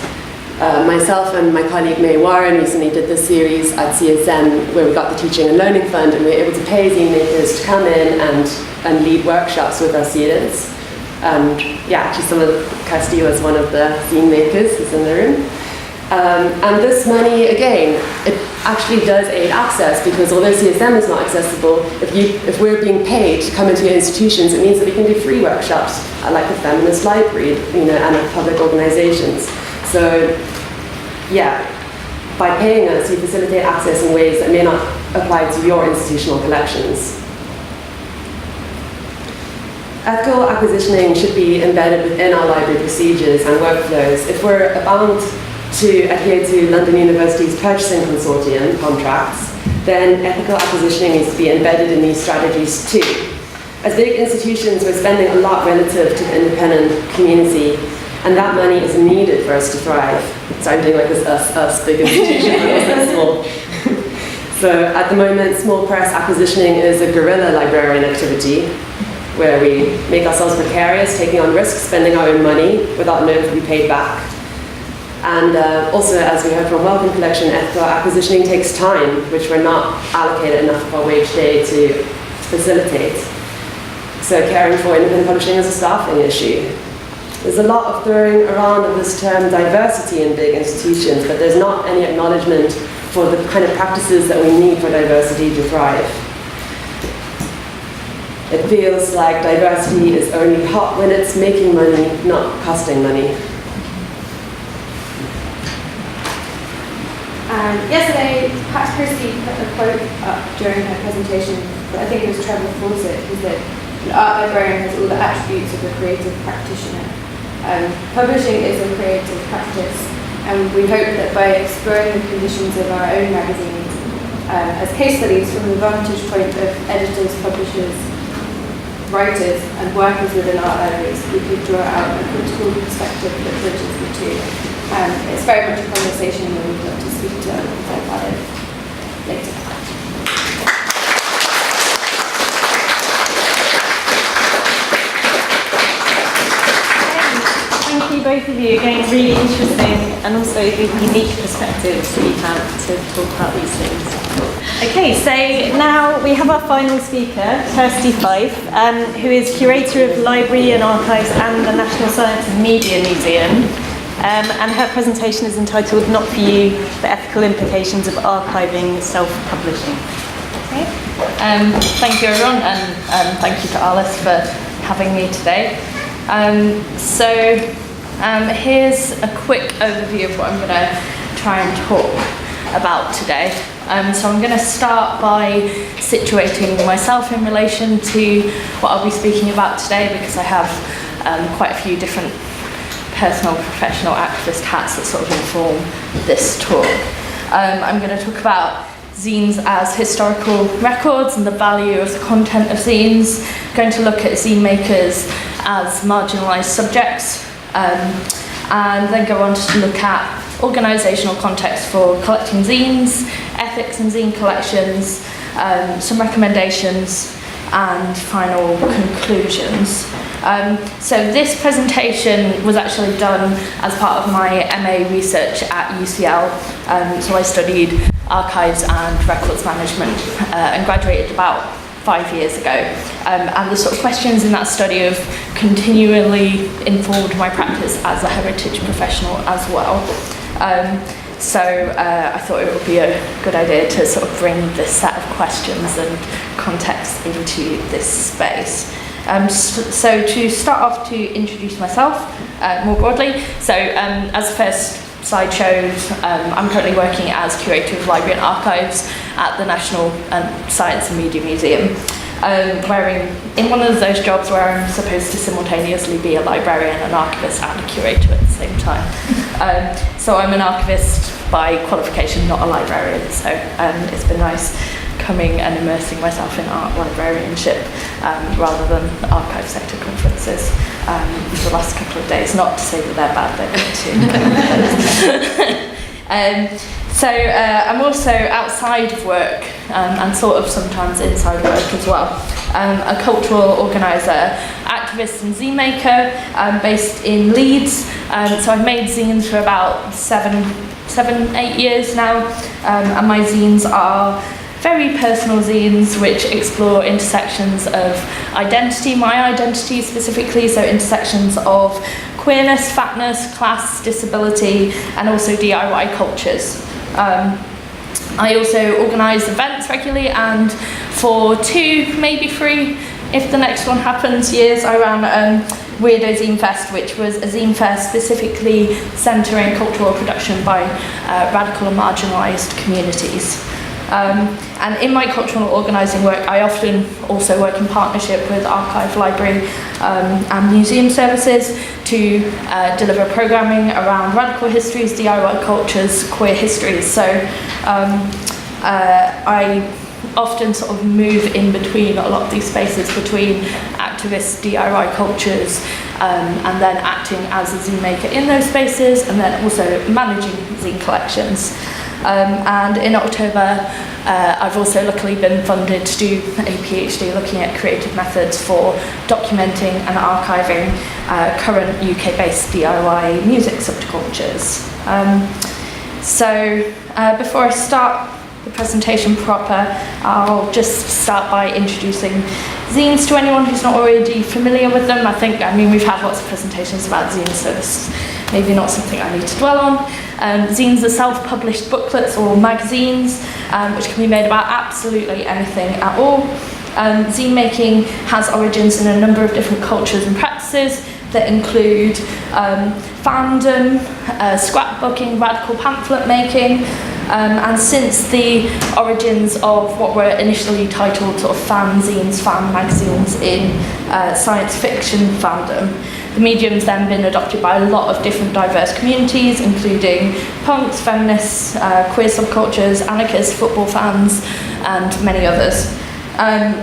Myself and my colleague May Warren recently did this series at CSM where we got the Teaching and Learning Fund, and we were able to pay zine makers to come in and lead workshops with our students. And actually Kirsty was one of the zine makers who's in the room. And this money, again, it actually does aid access, because although CSM is not accessible, if we're being paid to come into your institutions, it means that we can do free workshops like the Feminist Library, and at public organizations. So, by paying us, you facilitate access in ways that may not apply to your institutional collections. Ethical acquisitioning should be embedded within our library procedures and workflows. If we're bound to adhere to London University's purchasing consortium contracts, then ethical acquisitioning needs to be embedded in these strategies too. As big institutions, we're spending a lot relative to the independent community, and that money is needed for us to thrive. So I'm doing like this us big institution, but also small. So at the moment, small press acquisitioning is a guerrilla librarian activity where we make ourselves precarious, taking on risks, spending our own money without knowing if we paid back. And also, as we heard from Wellcome Collection, ethical acquisitioning takes time, which we're not allocated enough of our wage day to facilitate. So caring for independent publishing is a staffing issue. There's a lot of throwing around of this term diversity in big institutions, but there's not any acknowledgement for the kind of practices that we need for diversity to thrive. It feels like diversity is only hot when it's making money, not costing money. Yesterday, perhaps Kirsty put a quote up during her presentation, but I think it was Trevor Fawcett, who said, an art librarian has all the attributes of a creative practitioner. Publishing is a creative practice, and we hope that by exploring the conditions of our own magazines as case studies from the vantage point of editors, publishers, writers, and workers within art libraries, we could draw out a critical perspective that bridges the two. It's very much a conversation, and we'd love to speak to her about it later. Thank you both of you. Again, really interesting, and also the unique perspectives that you have to talk about these things. Okay, so now we have our final speaker, Kirsty Fife, who is Curator of Library and Archives and the National Science and Media Museum. And her presentation is entitled Not For You, The Ethical Implications of Archiving Self-Publishing. Okay. Thank you everyone, and thank you to ARLIS for having me today. Here's a quick overview of what I'm going to try and talk about today. So I'm going to start by situating myself in relation to what I'll be speaking about today, because I have quite a few different personal, professional, activist hats that sort of inform this talk. I'm going to talk about zines as historical records and the value of the content of zines. I'm going to look at zine makers as marginalised subjects, and then go on to look at organisational context for collecting zines, ethics in zine collections, some recommendations, and final conclusions. So this presentation was actually done as part of my MA research at UCL. So I studied archives and records management and graduated about 5 years ago. And the sort of questions in that study have continually informed my practice as a heritage professional as well. So I thought it would be a good idea to sort of bring this set of questions and context into this space. So to start off, to introduce myself more broadly. So as the first slide shows, I'm currently working as Curator of Library and Archives at the National Science and Media Museum. wearing in one of those jobs where I'm supposed to simultaneously be a librarian, an archivist and a curator at the same time. So I'm an archivist by qualification, not a librarian, so it's been nice coming and immersing myself in art librarianship rather than archive sector conferences for the last couple of days. Not to say that they're bad, they're good too. So I'm also outside of work and sort of sometimes inside work as well. A cultural organiser, activist and zine maker based in Leeds. So I've made zines for about 7-8 years now, and my zines are very personal zines which explore intersections of identity, my identity specifically, so intersections of queerness, fatness, class, disability, and also DIY cultures. I also organise events regularly, and for 2, maybe 3, if the next one happens, years, I ran Weirdo Zine Fest, which was a zine fest specifically centering cultural production by radical and marginalised communities. And in my cultural organising work, I often also work in partnership with archive, library and museum services to deliver programming around radical histories, DIY cultures, queer histories. So I often sort of move in between a lot of these spaces between activist DIY cultures and then acting as a zine maker in those spaces, and then also managing zine collections. And in October, I've also luckily been funded to do a PhD looking at creative methods for documenting and archiving current UK-based DIY music subcultures. So before I start the presentation proper, I'll just start by introducing zines to anyone who's not already familiar with them. I mean, we've had lots of presentations about zines, so this is maybe not something I need to dwell on. Zines are self-published booklets or magazines, which can be made about absolutely anything at all. Zine making has origins in a number of different cultures and practices that include fandom, scrapbooking, radical pamphlet making, and since the origins of what were initially titled sort of fanzines, fan magazines in science fiction fandom, the medium's then been adopted by a lot of different diverse communities, including punks, feminists, queer subcultures, anarchists, football fans, and many others.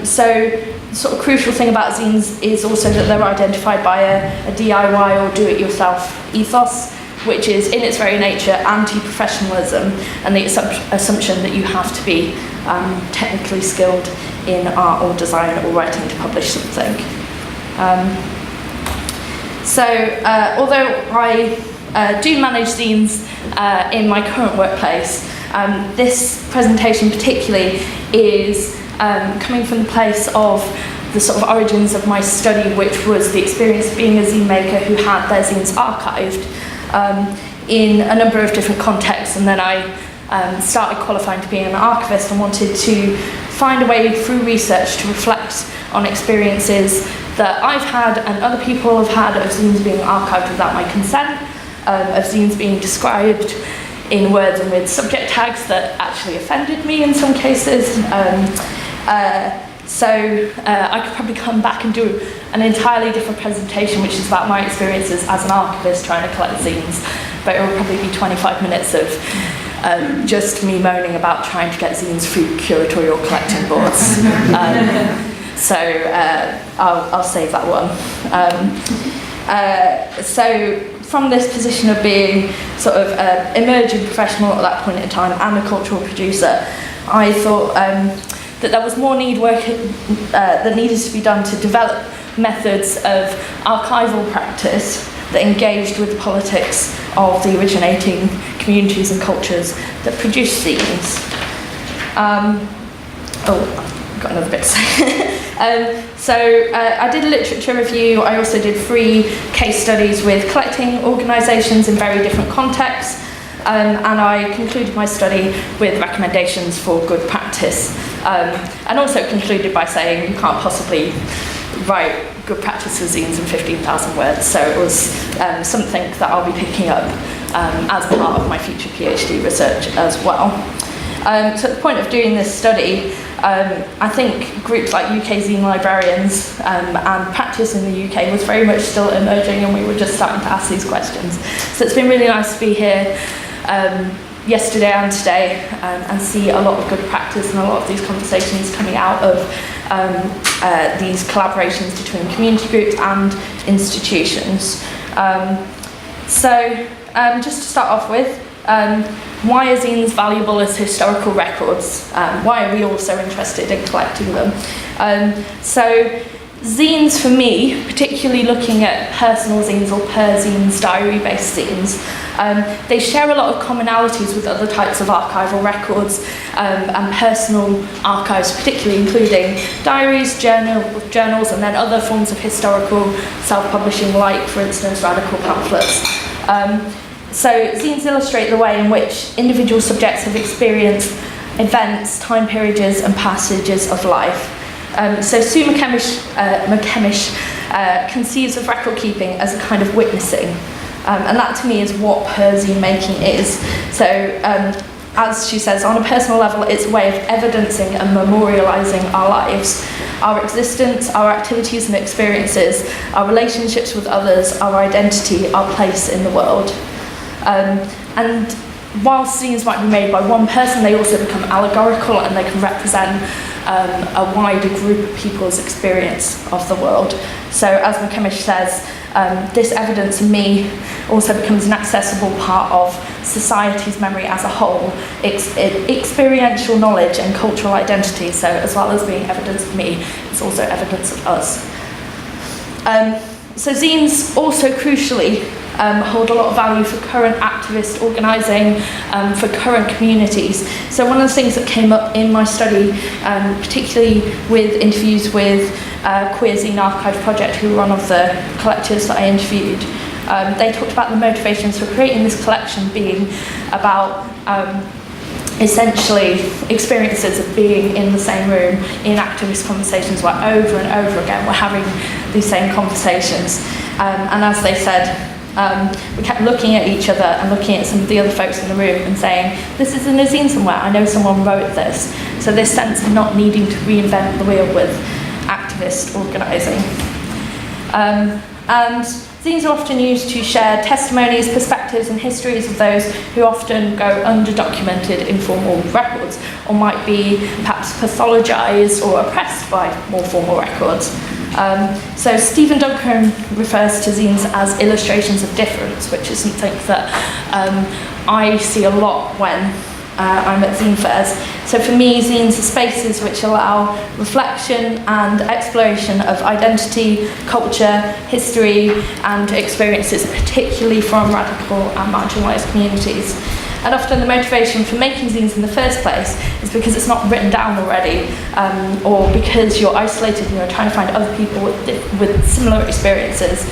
So the sort of crucial thing about zines is also that they're identified by a DIY or do-it-yourself ethos, which is in its very nature anti-professionalism and the assumption that you have to be technically skilled in art or design or writing to publish something. Although I do manage zines in my current workplace, this presentation particularly is coming from the place of the sort of origins of my study, which was the experience of being a zine maker who had their zines archived in a number of different contexts, and then I started qualifying to being an archivist and wanted to find a way through research to reflect on experiences that I've had and other people have had of zines being archived without my consent, of zines being described in words and with subject tags that actually offended me in some cases. So I could probably come back and do an entirely different presentation, which is about my experiences as an archivist trying to collect zines, but it will probably be 25 minutes of just me moaning about trying to get zines through curatorial collecting boards. So I'll save that one. So from this position of being sort of an emerging professional at that point in time and a cultural producer, I thought that there was more work that needed to be done to develop methods of archival practice that engaged with the politics of the originating communities and cultures that produce zines. Got another bit to say. I did a literature review. I also did 3 case studies with collecting organisations in very different contexts, and I concluded my study with recommendations for good practice, and also concluded by saying you can't possibly write good practice for zines in 15,000 words, so it was something that I'll be picking up as part of my future PhD research as well. So at the point of doing this study, I think groups like UK zine librarians and practice in the UK was very much still emerging, and we were just starting to ask these questions. So it's been really nice to be here yesterday and today and see a lot of good practice and a lot of these conversations coming out of these collaborations between community groups and institutions. So just to start off with, why are zines valuable as historical records? Why are we all so interested in collecting them? So zines for me, particularly looking at personal zines or per-zines, diary-based zines, they share a lot of commonalities with other types of archival records and personal archives, particularly including diaries, journals, and then other forms of historical self-publishing, like, for instance, radical pamphlets. So zines illustrate the way in which individual subjects have experienced events, time periods, and passages of life. So Sue McCamish conceives of record keeping as a kind of witnessing, and that to me is what per-zine making is. So as she says, on a personal level, it's a way of evidencing and memorialising our lives, our existence, our activities and experiences, our relationships with others, our identity, our place in the world. And whilst zines might be made by one person, they also become allegorical and they can represent a wider group of people's experience of the world. So as McCamish says, this evidence in me also becomes an accessible part of society's memory as a whole, experiential knowledge and cultural identity. So as well as being evidence of me, it's also evidence of us. So zines also crucially hold a lot of value for current activist organising, for current communities. So one of the things that came up in my study, particularly with interviews with Queer Zine Archive Project, who were one of the collectors that I interviewed, they talked about the motivations for creating this collection being about essentially experiences of being in the same room in activist conversations where over and over again we're having these same conversations. And as they said, we kept looking at each other and looking at some of the other folks in the room and saying, this is in a zine somewhere, I know someone wrote this. So this sense of not needing to reinvent the wheel with activist organising. And zines are often used to share testimonies, perspectives and histories of those who often go underdocumented in formal records, or might be perhaps pathologised or oppressed by more formal records. So Stephen Duncan refers to zines as illustrations of difference, which is something that I see a lot when I'm at zine fairs. So for me, zines are spaces which allow reflection and exploration of identity, culture, history and experiences, particularly from radical and marginalised communities. And often the motivation for making zines in the first place is because it's not written down already, or because you're isolated and you're trying to find other people with similar experiences,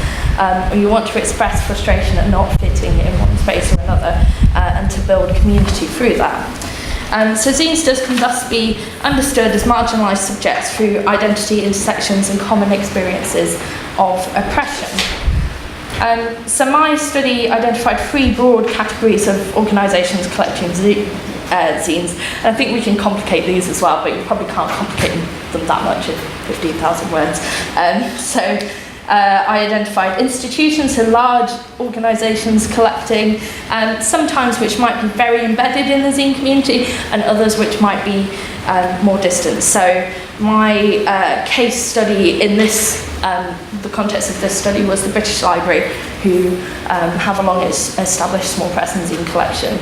or you want to express frustration at not fitting in one space or another, and to build community through that. So zines can thus be understood as marginalised subjects through identity intersections and common experiences of oppression. So my study identified 3 broad categories of organisations collecting zines. And I think we can complicate these as well, but you probably can't complicate them that much in 15,000 words. I identified institutions, so large organisations collecting, sometimes which might be very embedded in the zine community, and others which might be more distant. So my case study in this, the context of this study was the British Library, who have a long established small press and zine collection.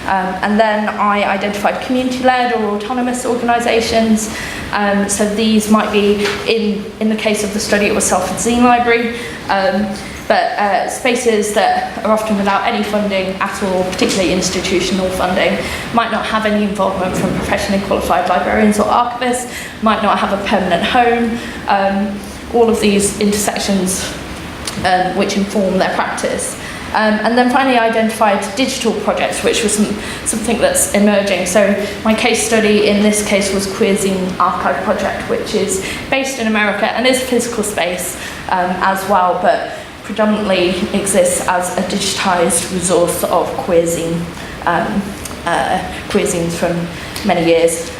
And then I identified community-led or autonomous organisations. So these might be, in the case of the study, it was Salford Zine Library, but spaces that are often without any funding at all, particularly institutional funding, might not have any involvement from professionally qualified librarians or archivists, might not have a permanent home, all of these intersections which inform their practice. And then finally I identified digital projects, which was something that's emerging. So my case study in this case was Queer Zine Archive Project, which is based in America and is a physical space as well, but predominantly exists as a digitised resource of queer zine queer zines from many years.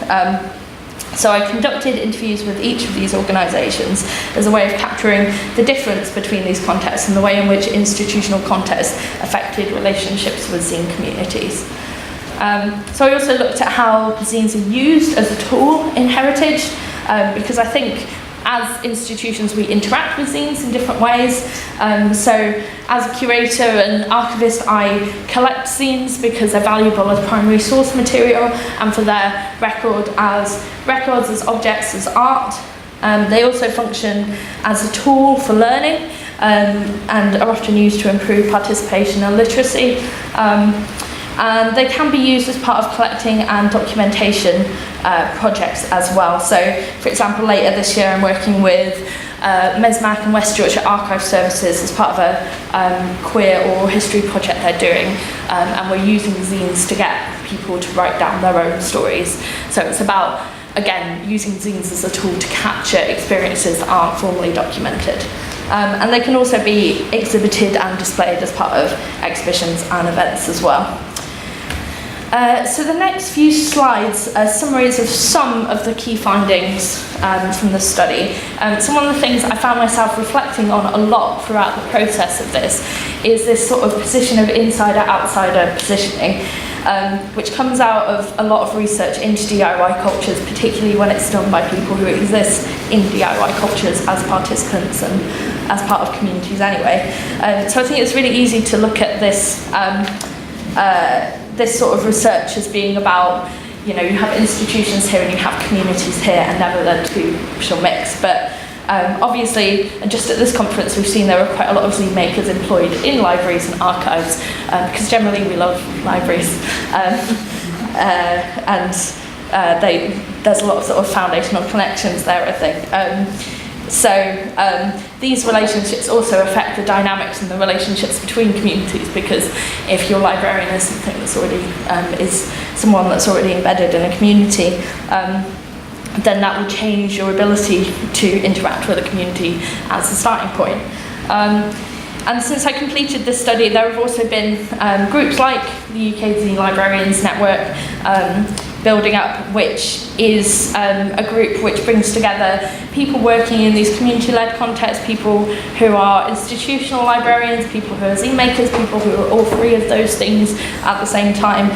So I conducted interviews with each of these organisations as a way of capturing the difference between these contexts and the way in which institutional contexts affected relationships with zine communities. So I also looked at how zines are used as a tool in heritage, because I think as institutions we interact with zines in different ways. So as a curator and archivist, I collect zines because they're valuable as primary source material and for their records as objects, as art. They also function as a tool for learning and are often used to improve participation and literacy. And they can be used as part of collecting and documentation projects as well. So, for example, later this year I'm working with Mesmac and West Yorkshire Archive Services as part of a queer oral history project they're doing, and we're using zines to get people to write down their own stories. So it's about, again, using zines as a tool to capture experiences that aren't formally documented. And they can also be exhibited and displayed as part of exhibitions and events as well. So the next few slides are summaries of some of the key findings from the study. So one of the things I found myself reflecting on a lot throughout the process of this is this sort of position of insider-outsider positioning, which comes out of a lot of research into DIY cultures, particularly when it's done by people who exist in DIY cultures as participants and as part of communities anyway. So I think it's really easy to look at this this sort of research as being about, you know, you have institutions here and you have communities here, and never the two shall mix. But obviously, and just at this conference, we've seen there are quite a lot of zine makers employed in libraries and archives, because generally we love libraries, and there's a lot of sort of foundational connections there, I think. So these relationships also affect the dynamics and the relationships between communities, because if your librarian is something that's already is someone that's already embedded in a community, then that will change your ability to interact with a community as a starting point. And since I completed this study, there have also been groups like the UK Zine Librarians Network building up, which is a group which brings together people working in these community-led contexts, people who are institutional librarians, people who are zine makers, people who are all three of those things at the same time.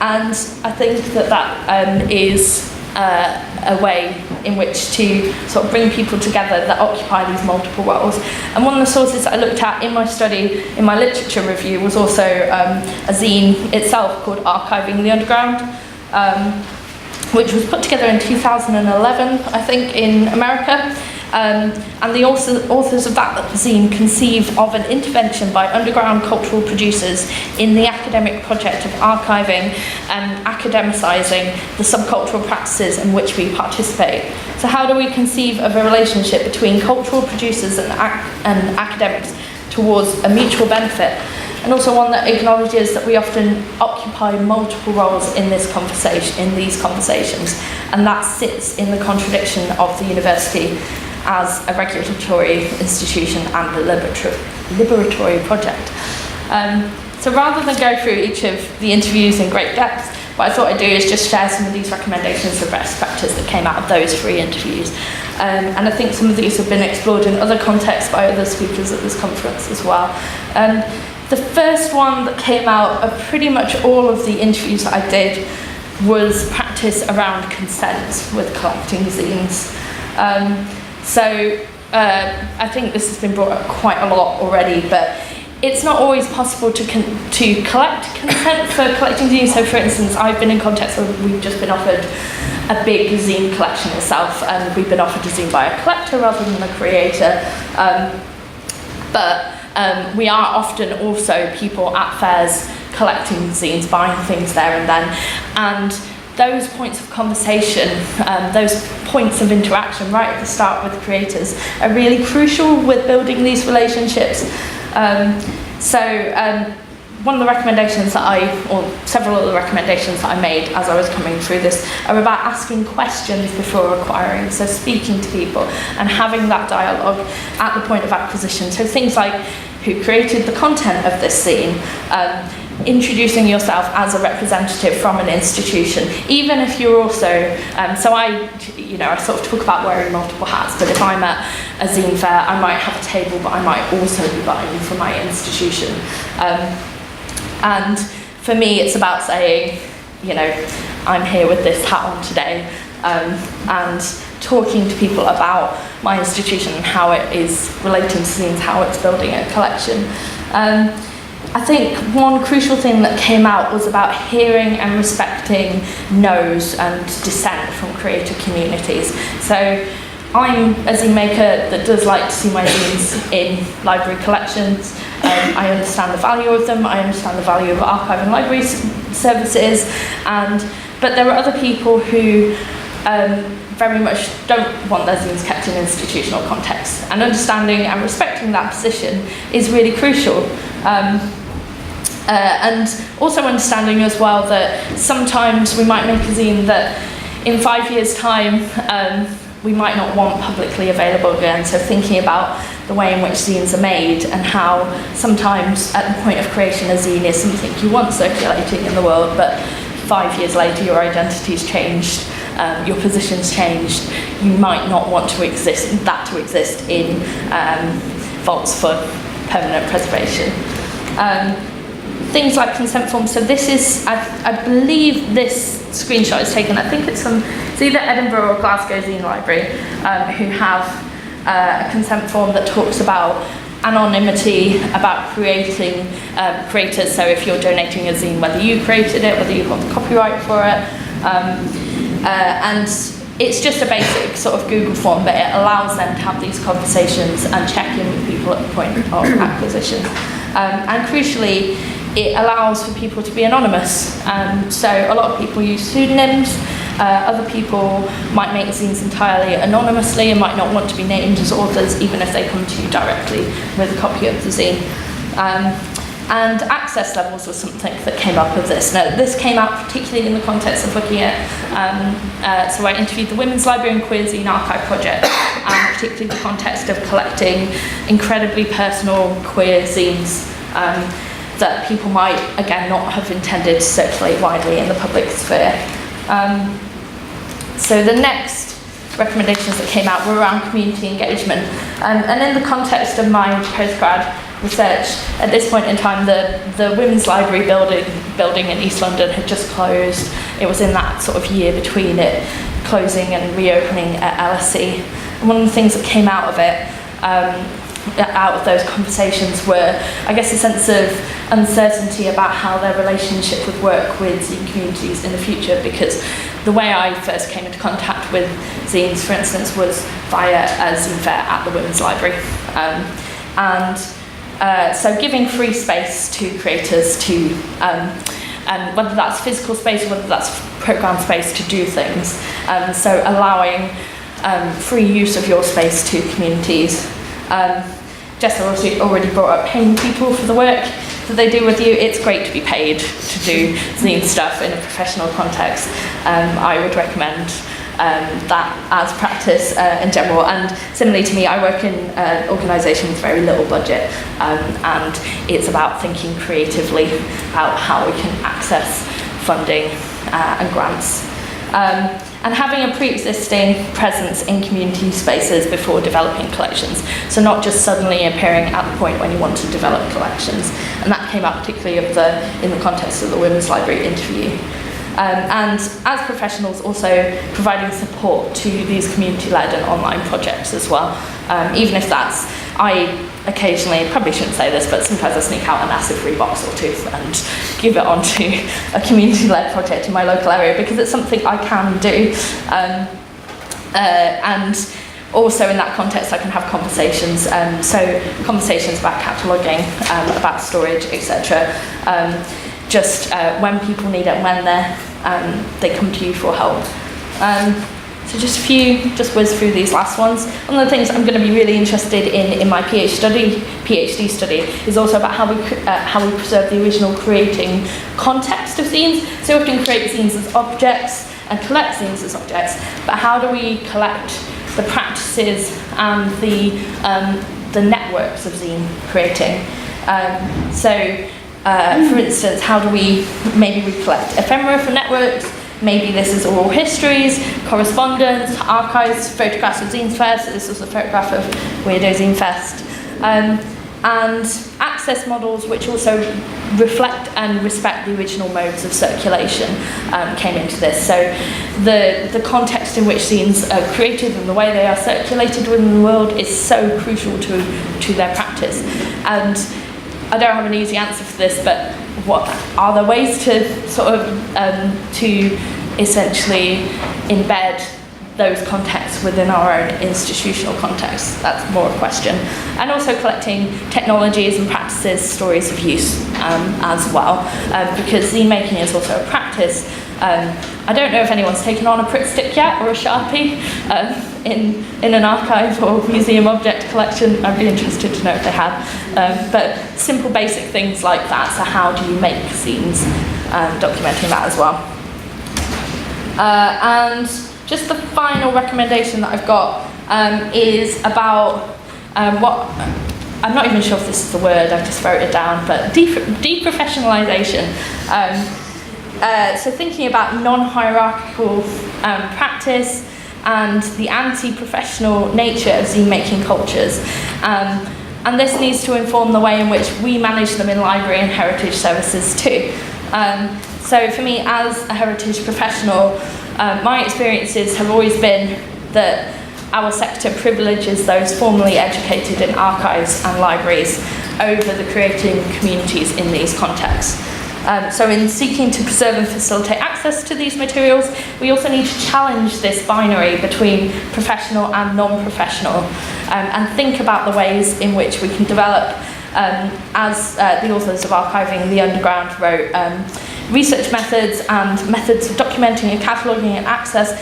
And I think that is a way in which to sort of bring people together that occupy these multiple roles. And one of the sources that I looked at in my study, in my literature review, was also a zine itself called Archiving the Underground, which was put together in 2011, I think, in America. And the authors of that zine conceive of an intervention by underground cultural producers in the academic project of archiving and academicising the subcultural practices in which we participate. So how do we conceive of a relationship between cultural producers and academics towards a mutual benefit? And also one that acknowledges that we often occupy multiple roles in this conversation, in these conversations, and that sits in the contradiction of the university as a regulatory institution and a liberatory project. So rather than go through each of the interviews in great depth, what I thought I'd do is just share some of these recommendations of best practice that came out of those 3 interviews. And I think some of these have been explored in other contexts by other speakers at this conference as well. The first one that came out of pretty much all of the interviews that I did was practice around consent with collecting zines. So I think this has been brought up quite a lot already, but it's not always possible to collect consent for collecting zines. So for instance, I've been in contexts where we've just been offered a big zine collection itself, and we've been offered a zine by a collector rather than a creator. But we are often also people at fairs collecting zines, buying things there and then. And those points of conversation, those points of interaction right at the start with creators are really crucial with building these relationships. one of the recommendations or several of the recommendations that I made as I was coming through this are about asking questions before acquiring, so speaking to people and having that dialogue at the point of acquisition. So things like who created the content of this zine, introducing yourself as a representative from an institution, even if you're also, so I sort of talk about wearing multiple hats, but if I'm at a zine fair, I might have a table, but I might also be buying from my institution. And for me, it's about saying, I'm here with this hat on today, and talking to people about my institution and how it is relating to zines, how it's building a collection. I think one crucial thing that came out was about hearing and respecting no's and dissent from creator communities. So I'm a zine maker that does like to see my zines in library collections. I understand the value of them, I understand the value of archive and library services, but there are other people who very much don't want their zines kept in institutional context, and understanding and respecting that position is really crucial. And also understanding as well that sometimes we might make a zine that in 5 years' time we might not want publicly available again, so thinking about the way in which zines are made and how sometimes at the point of creation a zine is something you want circulating in the world, but 5 years later your identity's changed, your position's changed, you might not want to exist in vaults for permanent preservation. Things like consent forms. So this is, I believe this screenshot is taken, I think it's either Edinburgh or Glasgow Zine Library, who have a consent form that talks about anonymity, about creating creators. So if you're donating a zine, whether you created it, whether you got the copyright for it, and it's just a basic sort of Google form, but it allows them to have these conversations and check in with people at the point of acquisition. And crucially, it allows for people to be anonymous. So a lot of people use pseudonyms. Other people might make zines entirely anonymously and might not want to be named as authors, even if they come to you directly with a copy of the zine. And access levels was something that came up of this. Now, this came out particularly in the context of looking at, so I interviewed the Women's Library and Queer Zine Archive Project, and particularly the context of collecting incredibly personal queer zines that people might, again, not have intended to circulate widely in the public sphere. So the next recommendations that came out were around community engagement. And in the context of my postgrad research, at this point in time, the Women's Library building in East London had just closed. It was in that sort of year between it closing and reopening at LSE. And one of the things that came out of it, out of those conversations, were, I guess, a sense of uncertainty about how their relationship would work with zine communities in the future, because the way I first came into contact with zines, for instance, was via a zine fair at the Women's Library. So giving free space to creators to, and whether that's physical space or whether that's programme space to do things, so allowing free use of your space to communities. Jessa also already brought up paying people for the work that they do with you. It's great to be paid to do zine stuff in a professional context. I would recommend that as practice in general. And similarly to me, I work in an organisation with very little budget, and it's about thinking creatively about how we can access funding and grants. And having a pre-existing presence in community spaces before developing collections. So not just suddenly appearing at the point when you want to develop collections. And that came up particularly in the context of the Women's Library interview. And as professionals, also providing support to these community-led and online projects as well. Even if that's, I occasionally, probably shouldn't say this, but sometimes I sneak out a massive free box or two and give it onto a community-led project in my local area, because it's something I can do. And also in that context, I can have conversations. So conversations about cataloguing, about storage, etc. Just when people need it, when they come to you for help. So just whiz through these last ones. One of the things I'm going to be really interested in my PhD study is also about how we preserve the original creating context of zines. So we often create zines as objects and collect zines as objects, but how do we collect the practices and the networks of zine creating? For instance, how do we collect ephemera from networks? Maybe this is oral histories, correspondence, archives, photographs of Zines Fest. This was a photograph of Weirdo Zine Fest. And access models which also reflect and respect the original modes of circulation came into this. So the context in which zines are created and the way they are circulated within the world is so crucial to their practice. And I don't have an easy answer for this, but what are there ways to to essentially embed those contexts within our own institutional context? That's more a question. And also collecting technologies and practices, stories of use as well, because zine making is also a practice. I don't know if anyone's taken on a Pritt stick yet or a Sharpie in an archive or museum object collection. I'd be interested to know if they have. But simple basic things like that, so how do you make zines, documenting that as well. And just the final recommendation that I've got is about what, I'm not even sure if this is the word, I've just wrote it down, but deprofessionalisation. So thinking about non-hierarchical practice and the anti-professional nature of zine-making cultures. And this needs to inform the way in which we manage them in library and heritage services too. So for me, as a heritage professional, my experiences have always been that our sector privileges those formally educated in archives and libraries over the creating communities in these contexts. So in seeking to preserve and facilitate access to these materials, we also need to challenge this binary between professional and non-professional, and think about the ways in which we can develop, as the authors of Archiving in the Underground wrote, research methods and methods of documenting and cataloguing and access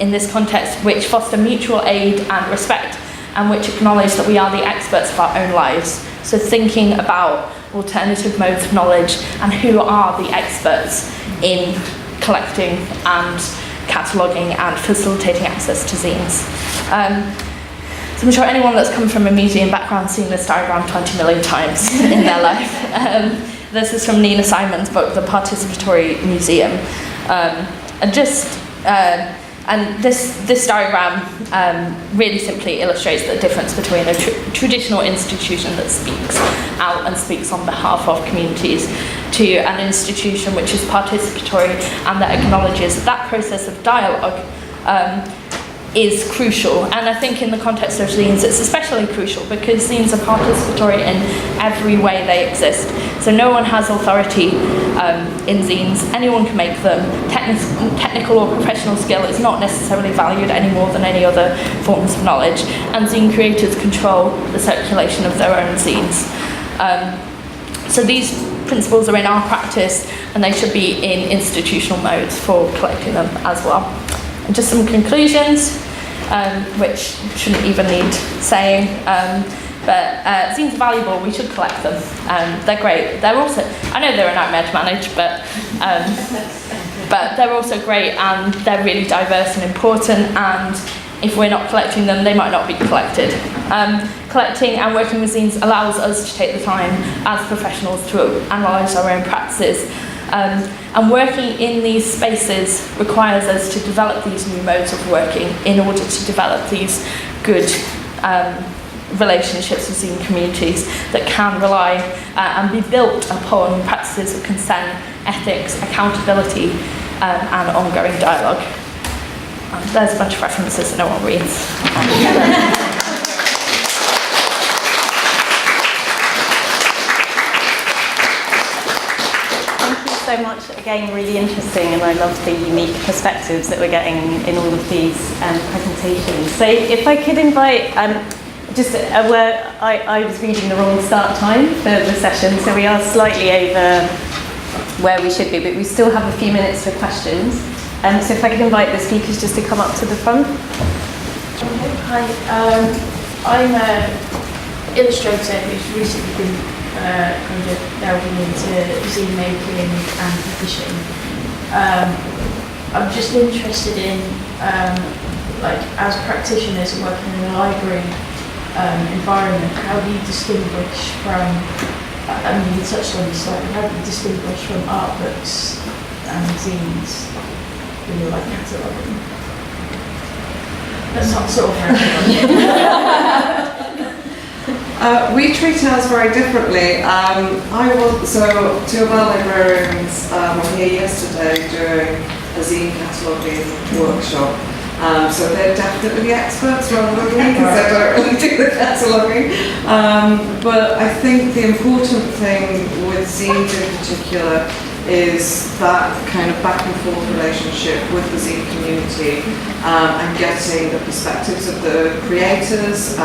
in this context which foster mutual aid and respect, and which acknowledge that we are the experts of our own lives. So thinking about alternative modes of knowledge and who are the experts in collecting and cataloguing and facilitating access to zines. So I'm sure anyone that's come from a museum background has seen this diagram 20 million times in their life. This is from Nina Simon's book, The Participatory Museum. And this diagram really simply illustrates the difference between a traditional institution that speaks out and speaks on behalf of communities to an institution which is participatory and that acknowledges that process of dialogue is crucial. And I think in the context of zines it's especially crucial because zines are participatory in every way they exist. So no one has authority in zines, anyone can make them. Technical or professional skill is not necessarily valued any more than any other forms of knowledge, and zine creators control the circulation of their own zines. So these principles are in our practice and they should be in institutional modes for collecting them as well. And just some conclusions, which shouldn't even need saying, but zines are valuable, we should collect them. They're great. They're also, I know they're a nightmare to manage, but they're also great and they're really diverse and important, and if we're not collecting them, they might not be collected. Collecting and working with zines allows us to take the time as professionals to analyse our own practices. And working in these spaces requires us to develop these new modes of working in order to develop these good relationships with zine communities that can rely and be built upon practices of consent, ethics, accountability, and ongoing dialogue. There's a bunch of references that no one reads. So much, again, really interesting, and I love the unique perspectives that we're getting in all of these presentations. So if I could invite, I was reading the wrong start time for the session, so we are slightly over where we should be, but we still have a few minutes for questions. So if I could invite the speakers just to come up to the front. Hi, I'm an illustrator who's recently been kind of delving into zine making and publishing. I'm just interested in, like, as practitioners and working in a library environment, how do you distinguish from, I mean, you touched on this slightly, how do you distinguish from art books and zines when you're like cataloguing? That's not sort of We treat ours very differently. Two of our librarians were here yesterday doing a zine cataloguing workshop. So they're definitely the experts rather than me, because I don't really do the cataloguing. But I think the important thing with zines in particular is that kind of back and forth relationship with the zine community and getting the perspectives of the creators,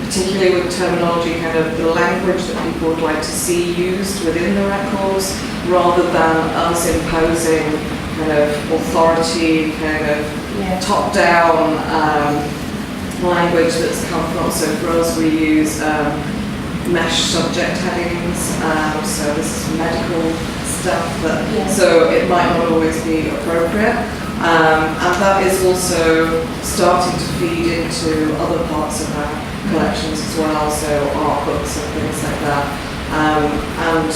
particularly with terminology, kind of the language that people would like to see used within the records, rather than us imposing kind of authority, kind of top-down language that's come from. So for us, we use mesh subject headings, so this is medical stuff, so it might not always be appropriate. And that is also starting to feed into other parts of our collections as well, so art books and things like that. And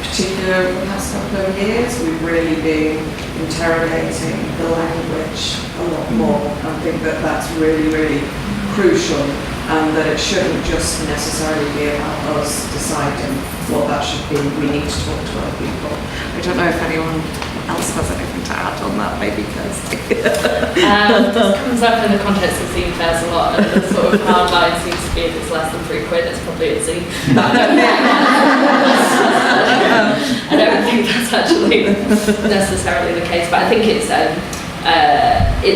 particularly over the past couple of years, we've really been interrogating the language a lot more. I think that that's really, really crucial, and that it shouldn't just necessarily be about us deciding what that should be. We need to talk to other people. I don't know if anyone else has anything to add on that, maybe Kirsty. This comes up in the context of zine fairs a lot, and the sort of hard line seems to be if it's less than £3, it's probably a zine. I don't think that's actually necessarily the case, but I think it's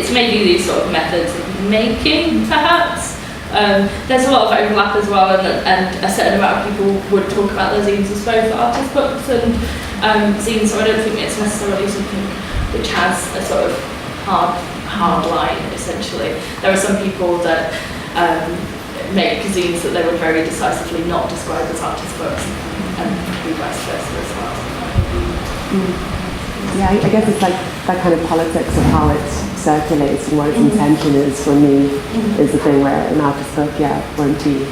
maybe these sort of methods of making, perhaps. There's a lot of overlap as well, and a certain amount of people would talk about their zines as both artist books and zines, so I don't think it's necessarily something which has a sort of hard line, essentially. There are some people that make zines that they would very decisively not describe as artist books, and vice versa as well. Yeah, I guess it's like that kind of politics of how it circulates and what its intention is, for me, is the thing where an artist book, won't be,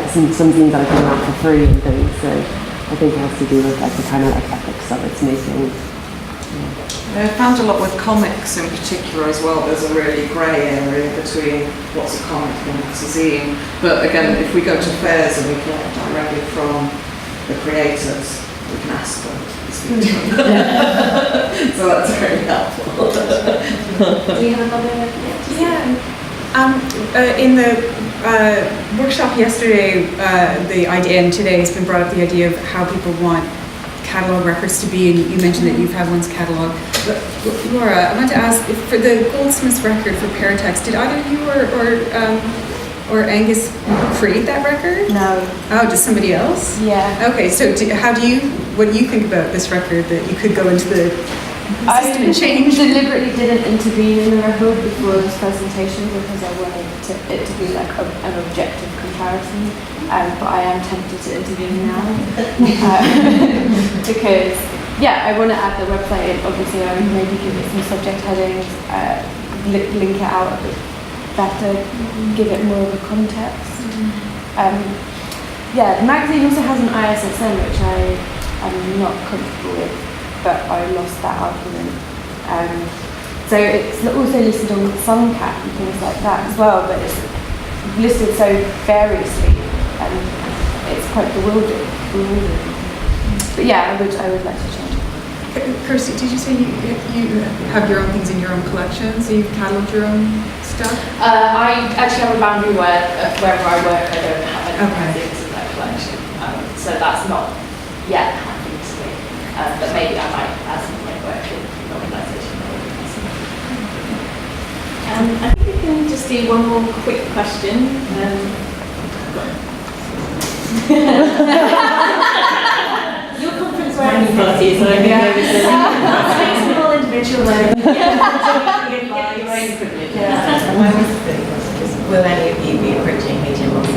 some zines that are coming out for free and things, so I think it has to do with like the kind of like ethics of its making. I found a lot with comics in particular as well. There's a really grey area between what's a comic and what's a zine. But again, if we go to fairs and we collect directly from the creators, we can ask them. So that's very helpful. Do you have another? Yeah. In the workshop yesterday, the idea, and today has been brought up, the idea of how people want catalogue records to be, and you mentioned that you've had one's catalogue. But Laura, I wanted to ask, for the Goldsmiths record for Paratext, did either you or Angus create that record? No. Oh, just somebody else? Yeah. Okay, so what do you think about this record, that you could go into the system and change? I deliberately didn't intervene in the record before this presentation because I wanted it to be like an objective comparison, but I am tempted to intervene now because I want to add the website in. Obviously, I would maybe give it some subject headings, link it out a bit better, give it more of a context. The magazine also has an ISSN, which I am not comfortable with, but I lost that argument. So it's also listed on Suncat and things like that as well, but it's listed so variously, and it's quite bewildering. But I would like to change it. Kirsty, did you say you have your own things in your own collection, so you've catalogued your own stuff? I actually have a boundary where wherever I work I don't have any things in that collection, so that's not yet happening to me, but maybe I might as my work in an organisation. I think we can just do one more quick question. Your conference wearing parties, so I think small individual learning. Will any of you be approaching HMRC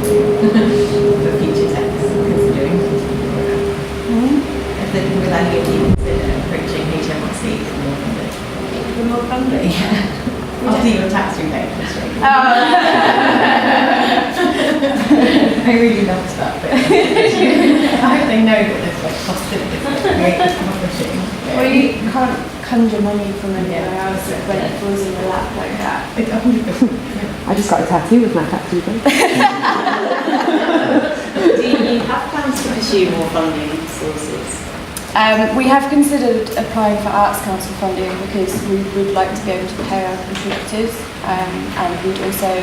for future texts considering? Will any of you consider approaching HMRC for more funding? For more funding? After your tax rebate constraint. Oh. I really loved that bit. I hope they know that there's like cost in this great publishing. Well, you can't conjure money from anywhere else when it falls in your lap like that. It's 100%. I just got a tattoo with my tattoo done. Do you have plans to pursue more funding sources? We have considered applying for Arts Council funding because we would like to be able to pay our contributors, and we'd also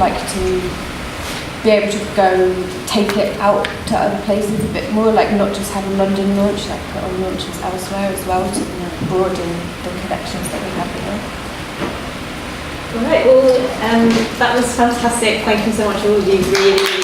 like to be able to go take it out to other places a bit more, like not just have a London launch, like put on launches elsewhere as well to broaden the connections that we have here. All right, well, that was fantastic. Thank you so much, all of you. Really, really